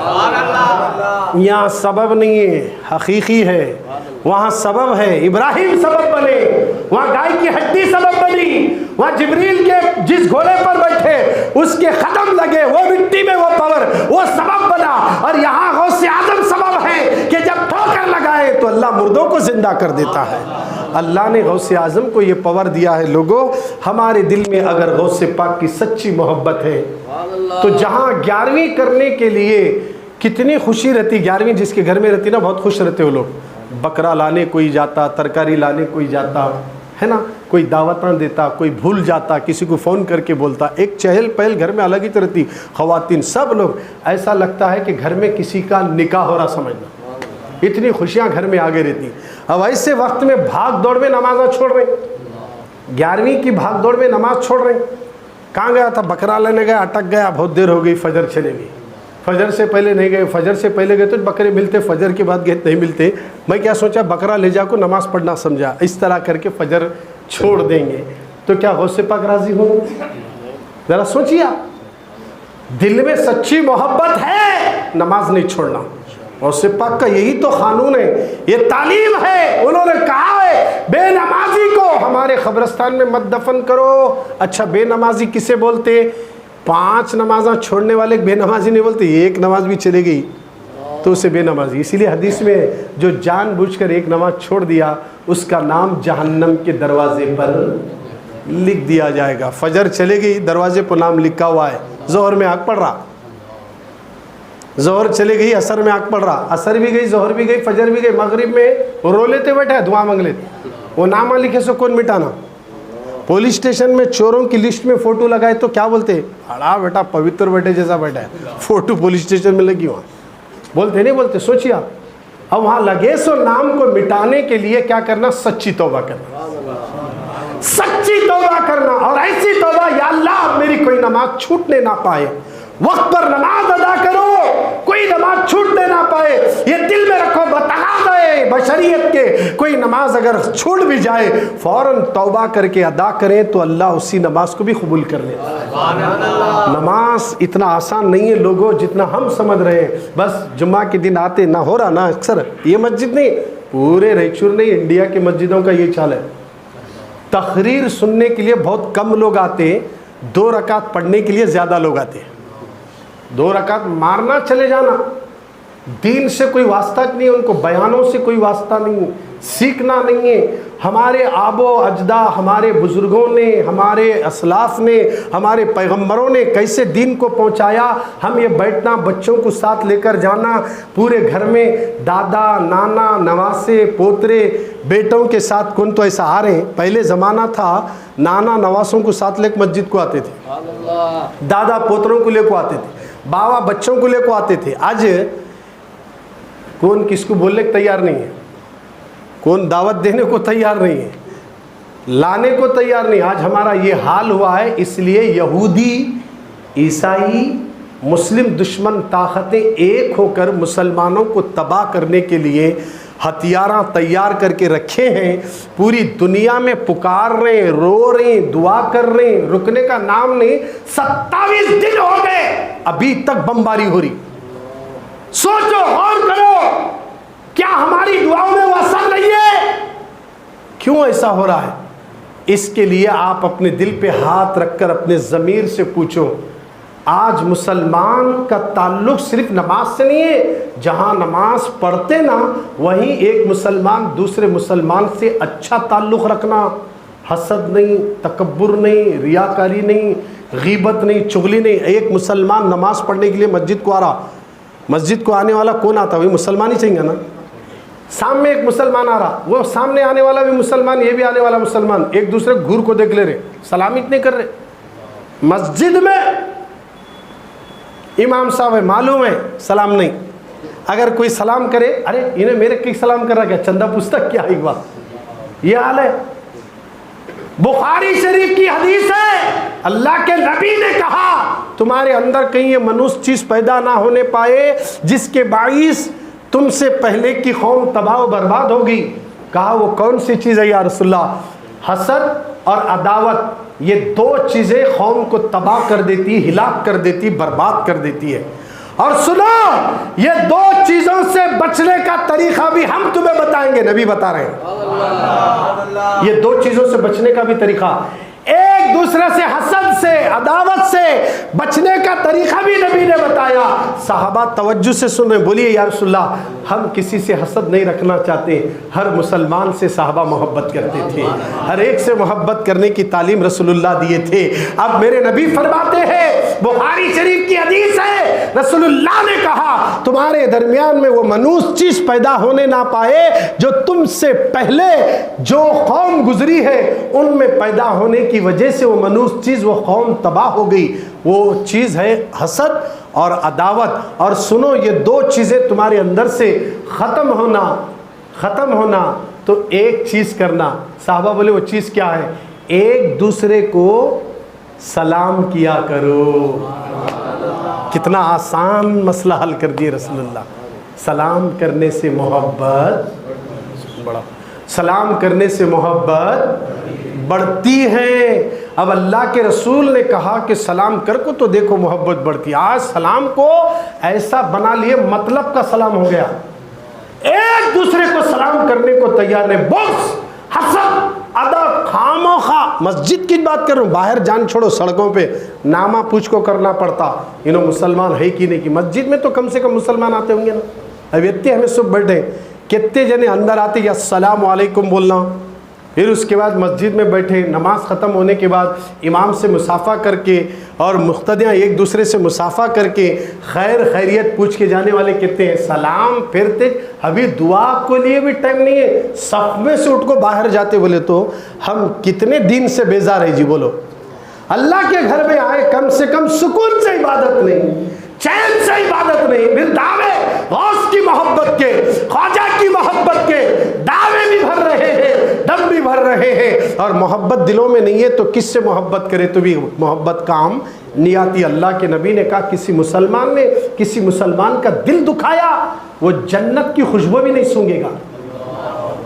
یہاں سبب نہیں ہے، حقیقی ہے، وہاں سبب ہے، ابراہیم سبب بنے، وہاں گائے کی ہڈی سبب بنی، وہاں جبریل کے جس گھوڑے پر بیٹھے اس کے قدم لگے، وہ مٹی میں وہ پاور، وہ سبب بنا، اور یہاں غوث اعظم سبب ہے کہ جب ٹھوکر لگائے تو اللہ مردوں کو زندہ کر دیتا ہے۔ اللہ نے غوث اعظم کو یہ پاور دیا ہے۔ لوگوں، ہمارے دل میں اگر غوث پاک کی سچی محبت ہے تو جہاں 11ویں کرنے کے لیے کتنی خوشی رہتی، 11ویں جس کے گھر میں رہتی نا بہت خوش رہتے وہ لوگ، بکرا لانے کوئی جاتا، ترکاری لانے کوئی جاتا ہے نا، کوئی دعوتاں دیتا، کوئی بھول جاتا، کسی کو فون کر کے بولتا، ایک چہل پہل گھر میں الگ ہی رہتی، خواتین سب لوگ، ایسا لگتا ہے کہ گھر میں کسی کا نکاح ہو رہا سمجھنا، اتنی خوشیاں گھر میں آگے رہتی۔ اب ایسے وقت میں بھاگ دوڑ میں نمازیں چھوڑ رہے، 11ویں کی بھاگ دوڑ میں نماز چھوڑ رہے، کہاں گیا تھا؟ بکرا لینے گیا، اٹک گیا، بہت دیر ہو گئی، فجر چلے گئی، فجر سے پہلے نہیں گئے، فجر سے پہلے گئے تو بکرے ملتے، فجر کے بعد گئے نہیں ملتے، میں کیا سوچا بکرا لے جا کو نماز پڑھنا سمجھا، اس طرح کر کے فجر چھوڑ دیں گے تو کیا غوث پاک راضی ہوں؟ ذرا سوچیے آپ، دل میں سچی محبت ہے نماز نہیں چھوڑنا. اور اس سے پاک کا یہی تو قانون ہے, یہ تعلیم ہے. انہوں نے کہا ہے بے نمازی کو ہمارے قبرستان میں مت دفن کرو. اچھا بے نمازی کسے بولتے؟ 5 نمازاں چھوڑنے والے بے نمازی نہیں بولتے. ایک نماز بھی چلے گئی تو اسے بے نمازی. اسی لیے حدیث میں جو جان بوجھ کر ایک نماز چھوڑ دیا اس کا نام جہنم کے دروازے پر لکھ دیا جائے گا. فجر چلے گئی, دروازے پر نام لکھا ہوا ہے. ظہر میں آنکھ پڑ رہا, ظہر چلے گئی, عصر میں آنکھ پڑ رہا, عصر بھی گئی, ظہر بھی گئی, فجر بھی گئی, مغرب میں رو لیتے بیٹھا ہے, دعا مانگ لیتے. وہ نامہ لکھے سو کون مٹانا؟ پولیس اسٹیشن میں چوروں کی لسٹ میں فوٹو لگائے تو کیا بولتے؟ اڑا بیٹا پوتر بیٹے جیسا بیٹا ہے, فوٹو پولیس اسٹیشن میں لگی. وہاں بولتے نہیں بولتے؟ سوچیے آپ. اب وہاں لگے سو نام کو مٹانے کے لیے کیا کرنا؟ سچی توبہ کرنا, سچی توبہ کرنا. اور ایسی توبہ, یا اللہ میری کوئی نماز چھوٹنے نہ پائے, وقت پر نماز ادا کرو, کوئی نماز چھوٹنے نہ پائے. یہ دل میں رکھو, بتقاضے بشریت کے کوئی نماز اگر چھوٹ بھی جائے فوراً توبہ کر کے ادا کریں تو اللہ اسی نماز کو بھی قبول کر لیتا ہے. نماز اتنا آسان نہیں ہے لوگوں جتنا ہم سمجھ رہے ہیں. بس جمعہ کے دن آتے نہ ہو رہا نا, اکثر یہ مسجد نہیں, پورے ریچور نہیں, انڈیا کی مسجدوں کا یہ چال ہے. تقریر سننے کے لیے بہت کم لوگ آتے ہیں, 2 رکعت پڑھنے کے لیے زیادہ لوگ آتے ہیں. 2 رکعت مارنا چلے جانا, دین سے کوئی واسطہ نہیں ہے ان کو, بیانوں سے کوئی واسطہ نہیں ہے, سیکھنا نہیں ہے. ہمارے آب و اجداد, ہمارے بزرگوں نے, ہمارے اسلاف نے, ہمارے پیغمبروں نے کیسے دین کو پہنچایا. ہم یہ بیٹھنا, بچوں کو ساتھ لے کر جانا, پورے گھر میں دادا نانا نواسے پوترے بیٹوں کے ساتھ. کون تو ایسا آ رہے ہیں, پہلے زمانہ تھا نانا نواسوں کو ساتھ لے کر مسجد کو آتے تھے, دادا پوتروں کو لے کو آتے تھے, باوا بچوں کو لے کو آتے تھے. آج کون کس کو بولنے کو تیار نہیں ہے, کون دعوت دینے کو تیار نہیں ہے, لانے کو تیار نہیں. آج ہمارا یہ حال ہوا ہے. اس لیے یہودی, عیسائی, مسلم دشمن طاقتیں ایک ہو کر مسلمانوں کو تباہ کرنے کے لیے ہتھیاراں تیار کر کے رکھے ہیں. پوری دنیا میں پکار رہے ہیں, رو رہے ہیں, دعا کر رہے ہیں, رکنے کا نام نہیں. 27 دن ہو گئے ابھی تک بمباری ہو رہی. سوچو, غور کرو, کیا ہماری دعاؤں میں وہ اثر نہیں ہے؟ کیوں ایسا ہو رہا ہے؟ اس کے لیے آپ اپنے دل پہ ہاتھ رکھ کر اپنے ضمیر سے پوچھو. آج مسلمان کا تعلق صرف نماز سے نہیں ہے. جہاں نماز پڑھتے نا وہیں ایک مسلمان دوسرے مسلمان سے اچھا تعلق رکھنا, حسد نہیں, تکبر نہیں, ریاکاری نہیں, غیبت نہیں, چغلی نہیں. ایک مسلمان نماز پڑھنے کے لیے مسجد کو آ رہا, مسجد کو آنے والا کون آتا؟ وہی مسلمان ہی چاہیے نا. سامنے ایک مسلمان آ رہا, وہ سامنے آنے والا بھی مسلمان, یہ بھی آنے والا مسلمان, ایک دوسرے گھور کو دیکھ لے رہے, سلام اتنے کر رہے. مسجد میں امام صاحب ہے, معلوم ہے سلام نہیں. اگر کوئی سلام کرے, ارے انہیں میرے کی سلام کر رہا, کیا چندہ پوچھتا کیا ایک بات, یہ حال ہے. بخاری شریف کی حدیث ہے, اللہ کے نبی نے کہا تمہارے اندر کہیں یہ منوس چیز پیدا نہ ہونے پائے جس کے باعث تم سے پہلے کی قوم تباہ و برباد ہوگی. کہا وہ کون سی چیز ہے یا رسول اللہ؟ حسد اور عداوت, یہ 2 چیزیں قوم کو تباہ کر دیتی, ہلاک کر دیتی, برباد کر دیتی ہے. اور سنو, یہ 2 چیزوں سے بچنے کا طریقہ بھی ہم تمہیں بتائیں گے, نبی بتا رہے ہیں. یہ 2 چیزوں سے بچنے کا بھی طریقہ, ایک دوسرے سے حسد سے عداوت سے بچنے کا طریقہ بھی نبی نے بتایا. صحابہ توجہ سے سن رہے, بولیے یا رسول اللہ ہم کسی سے حسد نہیں رکھنا چاہتے. ہر مسلمان سے صحابہ محبت کرتے تھے, ہر ایک سے محبت کرنے کی تعلیم رسول اللہ دیے تھے. اب میرے نبی فرماتے ہیں, بخاری شریف کی حدیث ہے, رسول اللہ نے کہا تمہارے درمیان میں وہ منوس چیز پیدا ہونے نہ پائے جو تم سے پہلے جو قوم گزری ہے ان میں پیدا ہونے کی وجہ سے وہ منوس چیز, وہ قوم تباہ ہو گئی. وہ چیز ہے حسد اور عداوت. اور سنو, یہ 2 چیزیں تمہارے اندر سے ختم ہونا تو ایک چیز کرنا. صحابہ بولے وہ چیز کیا ہے؟ ایک دوسرے کو سلام کیا کرو. کتنا آسان مسئلہ حل کر دیے رسول اللہ. سلام کرنے سے محبت, سلام کرنے سے محبت بڑھتی ہے. اب اللہ کے رسول نے کہا کہ سلام کر کو تو دیکھو محبت بڑھتی. آج سلام کو ایسا بنا لیے مطلب کا سلام ہو گیا, ایک دوسرے کو سلام کرنے کو تیار نہیں. بغض, حسد, ادا, خاموخواہ. مسجد کی بات کر رہا ہوں, باہر جان چھوڑو, سڑکوں پہ نامہ پوچھ کو کرنا پڑتا انہوں مسلمان ہے کی نہیں کی. مسجد میں تو کم سے کم مسلمان آتے ہوں گے نا. اب اتنے ہمیں سب بیٹھے, کتنے جنے اندر آتے یا السلام علیکم بولنا, پھر اس کے بعد مسجد میں بیٹھے, نماز ختم ہونے کے بعد امام سے مصافحہ کر کے اور مقتدیاں ایک دوسرے سے مصافحہ کر کے خیر خیریت پوچھ کے جانے والے کتنے ہیں. سلام پھرتے, ابھی دعا کو لیے بھی ٹائم نہیں ہے, صف میں سے اٹھ کو باہر جاتے. بولے تو ہم کتنے دین سے بیزار ہیں جی. بولو, اللہ کے گھر میں آئے, کم سے کم سکون سے عبادت نہیں, چین سے عبادت نہیں, پھر دعوے غوث کی محبت کے, خواجہ کی محبت کے دعوے بھی بھر رہے ہیں, دم بھی بھر رہے ہیں, اور محبت دلوں میں نہیں ہے تو کس سے محبت کرے, تو بھی محبت کام نہیں آتی. اللہ کے نبی نے کہا کسی مسلمان نے کسی مسلمان کا دل دکھایا وہ جنت کی خوشبو بھی نہیں سونگے گا.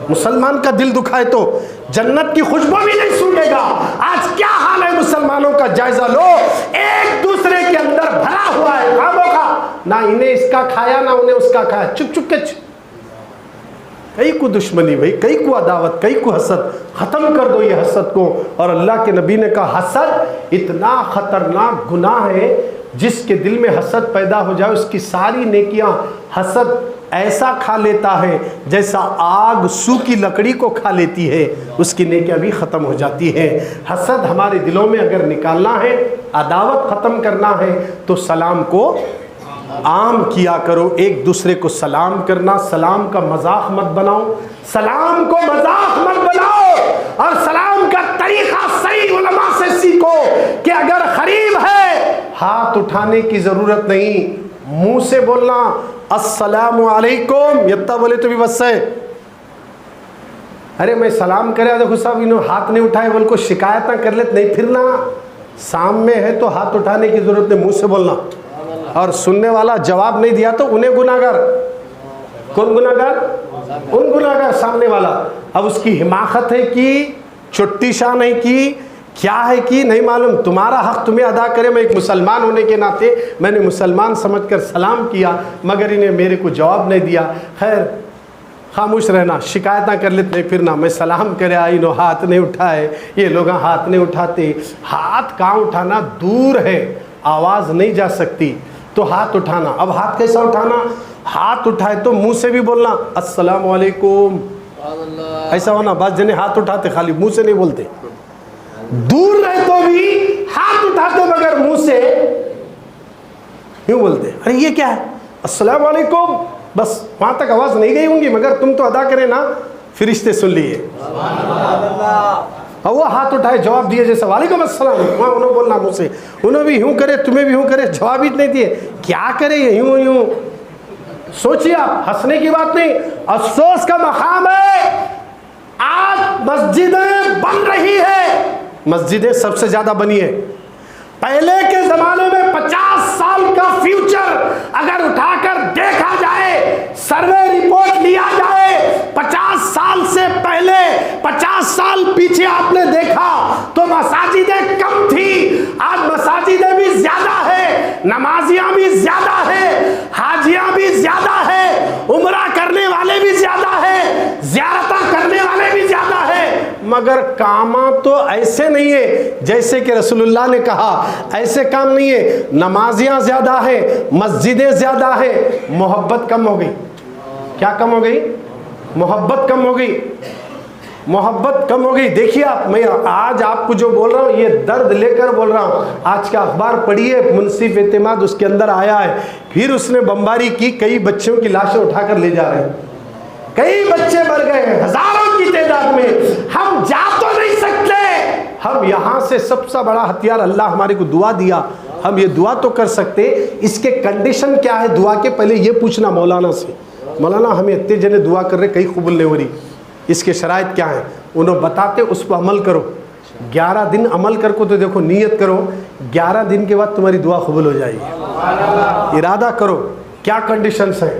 مسلمان کا دل دکھائے تو جنت کی خوشبو بھی نہیں سونگے گا. آج کیا حال ہے مسلمانوں کا, جائزہ لو. ایک دوسرے کے اندر بھرا ہوا ہے خاموں کا, نہ انہیں اس کا کھایا نہ انہیں اس کا کھایا, چپ چپ کے کئی کو دشمنی بھائی, کئی کو عداوت, کئی کو حسد. ختم کر دو یہ حسد کو. اور اللہ کے نبی نے کہا حسد اتنا خطرناک گناہ ہے, جس کے دل میں حسد پیدا ہو جائے اس کی ساری نیکیاں حسد ایسا کھا لیتا ہے جیسا آگ سوکھی لکڑی کو کھا لیتی ہے, اس کی نیکیاں بھی ختم ہو جاتی ہیں. حسد ہمارے دلوں میں اگر نکالنا ہے, عداوت ختم کرنا ہے, تو سلام کو عام کیا کرو. ایک دوسرے کو سلام کرنا, سلام کا مذاق مت بناؤ, سلام کو مذاق مت بناؤ. اور سلام کا طریقہ صحیح علماء سے سیکھو کہ اگر قریب ہے ہاتھ اٹھانے کی ضرورت نہیں, منہ سے بولنا السلام علیکم, یتا بولے تو بھی بس ہے. ارے میں سلام کرے دیکھو صاحب انہوں ہاتھ نہیں اٹھائے, بول کو شکایت نہ کر لیتے, نہیں پھرنا. سامنے ہے تو ہاتھ اٹھانے کی ضرورت نہیں, منہ سے بولنا. اور سننے والا جواب نہیں دیا تو انہیں گناہگار. کون گناہگار؟ ان گناہگار, سامنے والا. اب اس کی حماقت ہے کی, چھٹی شاہ نہیں کی, کیا ہے کی نہیں معلوم. تمہارا حق تمہیں ادا کرے. میں ایک مسلمان ہونے کے ناطے میں نے مسلمان سمجھ کر سلام کیا, مگر انہیں میرے کو جواب نہیں دیا. خیر خاموش رہنا, شکایت نہ کر لیتے, نہیں پھرنا. میں سلام کرے آئی نو ہاتھ نہیں اٹھائے, یہ لوگ ہاتھ نہیں اٹھاتے. ہاتھ کہاں اٹھانا, دور ہے, آواز نہیں جا سکتی, تو ہاتھ اٹھانا. اب ہاتھ کیسا اٹھانا, ہاتھ اٹھائے تو منہ سے بھی بولنا السلام علیکم, ایسا ہونا. بعض جنے ہاتھ اٹھاتے خالی منہ سے نہیں بولتے, دور رہے تو بھی ہاتھ اٹھاتے مگر منہ سے یوں بولتے. ارے یہ کیا ہے, السلام علیکم, بس وہاں تک آواز نہیں گئی ہوں گی, مگر تم تو ادا کرے نا, فرشتے سن لیے. اور وہ ہاتھ اٹھائے جواب دیے جیسا وعلیکم السلام, وہاں انہوں بولنا منہ سے, انہوں بھی یوں کرے تمہیں بھی یوں کرے, جواب ہی نہیں دیے. کیا کرے یہ یوں یوں. سوچیے آپ, ہنسنے کی بات نہیں, افسوس کا مقام ہے. آج مسجدیں بن رہی ہے, مسجدیں سب سے زیادہ بنی ہے. پہلے کے زمانے میں 50 سال کا فیوچر اگر اٹھا کر دیکھا جائے, سروے رپورٹ لیا جائے, 50 سال سے پہلے 50 سال پیچھے آپ نے دیکھا تو مساجدیں کم تھی. آج مساجدیں بھی زیادہ ہے, نمازیاں بھی زیادہ ہے, حاجیاں بھی زیادہ ہے, عمرہ کرنے والے بھی زیادہ ہے, زیارتیں کرنے والے بھی زیادہ ہے, مگر کاماں تو ایسے نہیں ہے جیسے کہ رسول اللہ نے کہا. ایسے کام نہیں ہے. نمازیاں زیادہ ہیں, مسجدیں زیادہ ہیں, محبت کم ہو گئی. کیا کم ہو گئی؟ محبت کم ہو گئی, محبت کم ہو گئی. دیکھیے آپ, میں آج آپ کو جو بول رہا ہوں یہ درد لے کر بول رہا ہوں. آج کا اخبار پڑھیے, منصف اعتماد اس کے اندر آیا ہے, پھر اس نے بمباری کی, کئی بچوں کی لاشیں اٹھا کر لے جا رہے ہیں, کئی بچے مر گئے ہیں ہزاروں کی تعداد میں. ہم جا تو نہیں سکتے, ہم یہاں سے سب سے بڑا ہتھیار اللہ ہمارے کو دعا دیا, ہم یہ دعا تو کر سکتے. اس کے کنڈیشن کیا ہے دعا کے, پہلے یہ پوچھنا مولانا سے, مولانا ہمیں اتنے جنے دعا کر رہے, کہیں قبول نہیں ہو رہی, اس کے شرائط کیا ہیں. انہوں بتاتے, اس پر عمل کرو. 11 دن عمل کر کو تو دیکھو, نیت کرو, 11 دن کے بعد تمہاری دعا قبول ہو جائے گی. ارادہ کرو. کیا کنڈیشنز ہیں,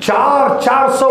400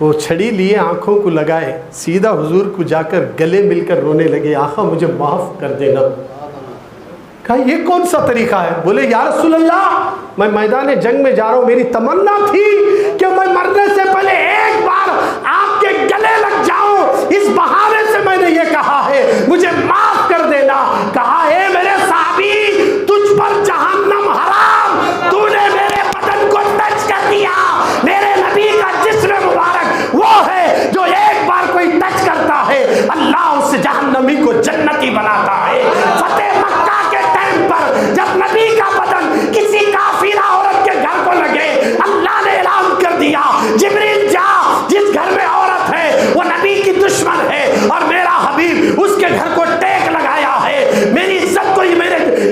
وہ چھڑی لیے آنکھوں کو لگائے, سیدھا حضور کو جا کر گلے مل کر رونے لگے, آقا مجھے معاف کر دینا. کہا یہ کون سا طریقہ ہے؟ بولے یا رسول اللہ میں میدان جنگ میں جا رہا ہوں, میری تمنا تھی کہ میں مرنے سے پہلے ایک بار آپ کے گلے لگ جاؤں, اس بہانے سے میں نے یہ کہا ہے, مجھے معاف کر دینا. کہا اے میرے صحابی تجھ پر جہنم حرام, تو نے میرے بدن کو ٹچ کر دیا. میرے نبی کا جسم مبارک وہ ہے جو ایک بار کوئی ٹچ کرتا ہے اللہ اس جہنمی کو جنتی بناتا ہے. فتح مکہ کے ٹائم پر جب نبی کا بدن کسی کافرہ عورت کے گھر کو لگے, اللہ نے اعلان کر دیا جبریل جا, جس گھر میں عورت ہے وہ نبی کی دشمن ہے اور میرا حبیب اس کے گھر کو ٹیک لگایا ہے. میری عزت کو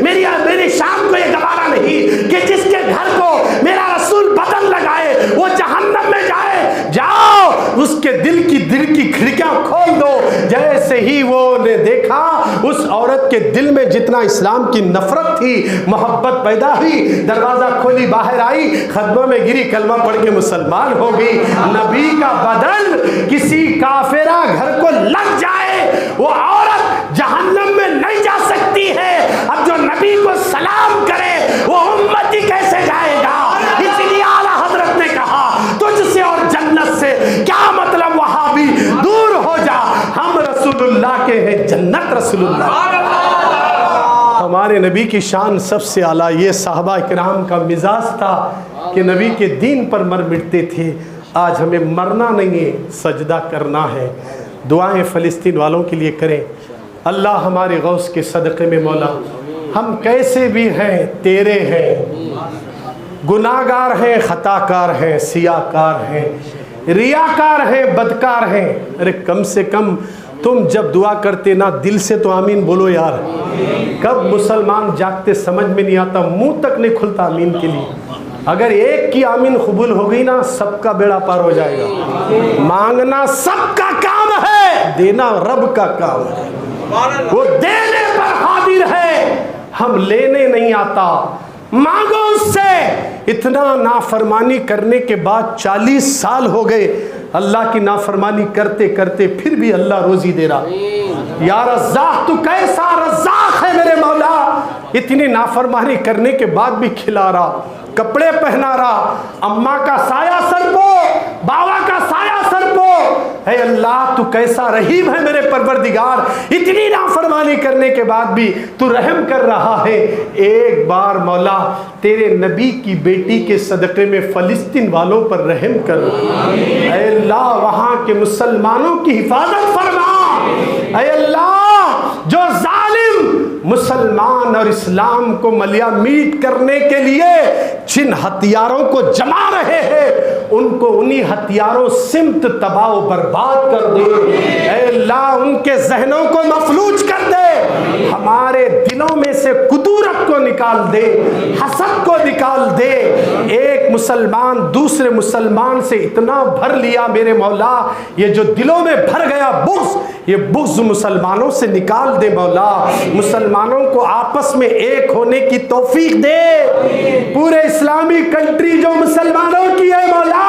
میری شان کو یہ گوارا نہیں کہ جس کے گھر کو میرا رسول بدن لگائے وہ جہنم میں جائے. جاؤ اس کے دل کی کھڑکیاں کھول دو. جیسے ہی وہ نے دیکھا اس عورت کے دل میں جتنا اسلام کی نفرت تھی, محبت پیدا ہوئی, دروازہ کھولی باہر آئی, خدمہ میں گری, کلمہ پڑھ کے مسلمان ہو گئی. نبی کا بدن کسی کافرہ گھر کو لگ جائے وہ عورت جہنم میں نہیں جا سکتی ہے. اب جو نبی کو سلام کرے وہ امتی کیسے جائے گا؟ اس لیے اعلیٰ حضرت نے کہا تجھ سے اور جنت سے کیا مطلب, وہاں بھی دور ہو جا, ہم رسول اللہ کے ہیں, جنت رسول اللہ. ہمارے نبی کی شان سب سے اعلیٰ. یہ صحابہ کرام کا مزاج تھا کہ نبی کے دین پر مر مٹتے تھے. آج ہمیں مرنا نہیں ہے, سجدہ کرنا ہے. دعائیں فلسطین والوں کے لیے کریں. اللہ ہمارے غوث کے صدقے میں مولا ہم کیسے بھی ہیں تیرے ہیں, گناہگار ہیں, خطا کار ہیں, سیاہ کار ہیں, ریاکار ہیں, بدکار ہیں. ارے کم سے کم تم جب دعا کرتے نا دل سے تو آمین بولو یار. کب مسلمان جاگتے سمجھ میں نہیں آتا, منہ تک نہیں کھلتا آمین کے لیے. اگر ایک کی آمین قبول ہو گئی نا سب کا بیڑا پار ہو جائے گا. مانگنا سب کا کام ہے, دینا رب کا کام ہے. وہ دینے پر قادر ہے, ہم لینے نہیں آتا. مانگو اس سے. اتنا نافرمانی کرنے کے بعد 40 سال ہو گئے, اللہ کی نافرمانی کرتے کرتے پھر بھی اللہ روزی دے رہا. یا رزاق تو کیسا رزاق ہے میرے مولا, اتنی نافرمانی کرنے کے بعد بھی کھلا رہا, کپڑے پہنا رہا, اماں کا سایہ سر پو, بابا کا سایہ سر پو. اے اللہ تو کیسا رحیم ہے میرے پروردگار, اتنی نافرمانی کرنے کے بعد بھی تو رحم کر رہا ہے. ایک بار مولا تیرے نبی کی بیٹی کے صدقے میں فلسطین والوں پر رحم کر. اے اللہ وہاں کے مسلمانوں کی حفاظت فرما. اے اللہ جو ظالم مسلمان اور اسلام کو ملیا میٹ کرنے کے لیے جن ہتھیاروں کو جما رہے ہیں ان کو انہی ہتھیاروں سمت تباہ و برباد کر دے. اے اللہ ان کے ذہنوں کو مفلوج کر دے, ہمارے دلوں میں سے کدورت کو نکال دے, حسد کو نکال دے. ایک مسلمان دوسرے مسلمان سے اتنا بھر لیا میرے مولا, یہ جو دلوں میں بھر گیا بغض, یہ بغض مسلمانوں سے نکال دے مولا. مسلمانوں کو آپس میں ایک ہونے کی توفیق دے. پورے اسلامی کنٹری جو مسلمانوں کی ہے مولا,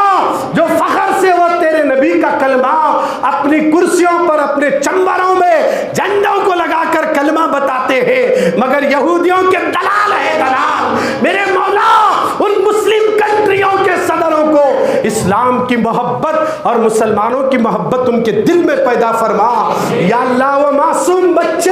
جو فخر سے وہ تیرے نبی کا کلمہ اپنی کرسیوں پر اپنے چمبروں میں جھنڈوں کو لگا کر کلمہ بتاتے ہیں, مگر یہودیوں کے دلال ہے دلال. میرے مولا ان مسلم کنٹریوں کے صدروں کو اسلام کی محبت اور مسلمانوں کی محبت ان کے دل میں پیدا فرما. یا اللہ وہ معصوم بچے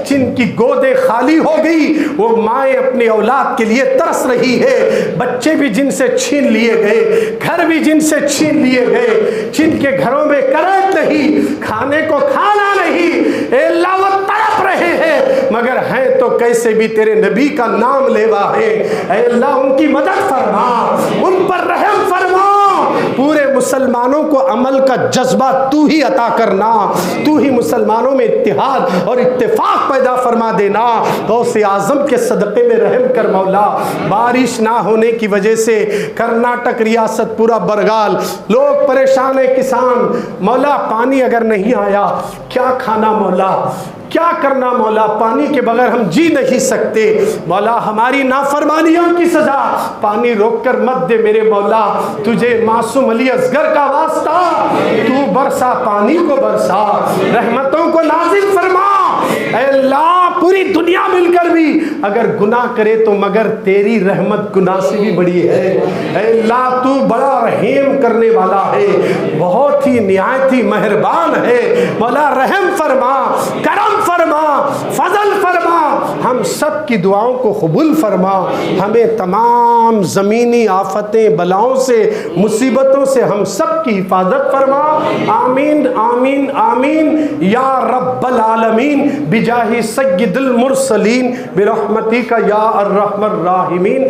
جن کی گودیں خالی ہو گئی, وہ مائیں اپنی اولاد کے لیے ترس رہی ہے, بچے بھی جن سے چھین لیے گئے, گھر بھی جن سے چھین لیے گئے, جن کے گھروں میں کرنٹ نہیں, کھانے کو کھانا نہیں, اے اللہ وہ تڑپ رہے ہیں مگر ہیں تو کیسے بھی تیرے نبی کا نام لیوا ہے. اے اللہ ان کی مدد فرما, ان پر رحم فرما. پورے مسلمانوں کو عمل کا جذبہ تو ہی عطا کرنا, تو ہی مسلمانوں میں اتحاد اور اتفاق پیدا فرما دینا. غوث اعظم کے صدقے میں رحم کر مولا. بارش نہ ہونے کی وجہ سے کرناٹک ریاست پورا برگال, لوگ پریشان ہیں, کسان مولا. پانی اگر نہیں آیا کیا کھانا مولا, کیا کرنا مولا، پانی کے بغیر ہم جی نہیں سکتے مولا، ہماری نافرمانیوں کی سزا پانی روک کر مت دے میرے مولا، تجھے معصوم علی اصغر کا واسطہ، تو برسا پانی کو برسا، رحمتوں کو نازل فرما اے اللہ۔ پوری دنیا مل کر بھی اگر گناہ کرے تو مگر تیری رحمت گناہ سے بھی بڑی ہے اے اللہ، تو بڑا رحیم کرنے والا ہے، بہت ہی نہایت ہی مہربان ہے مولا، رحم فرما، کرم فرما، فضل فرما، ہم سب کی دعاؤں کو قبول فرما، ہمیں تمام زمینی آفتیں بلاؤں سے مصیبتوں سے ہم سب کی حفاظت فرما، آمین آمین آمین یا رب العالمین، بجاہ سید المرسلین برحمتک یا ارحم الراحمین۔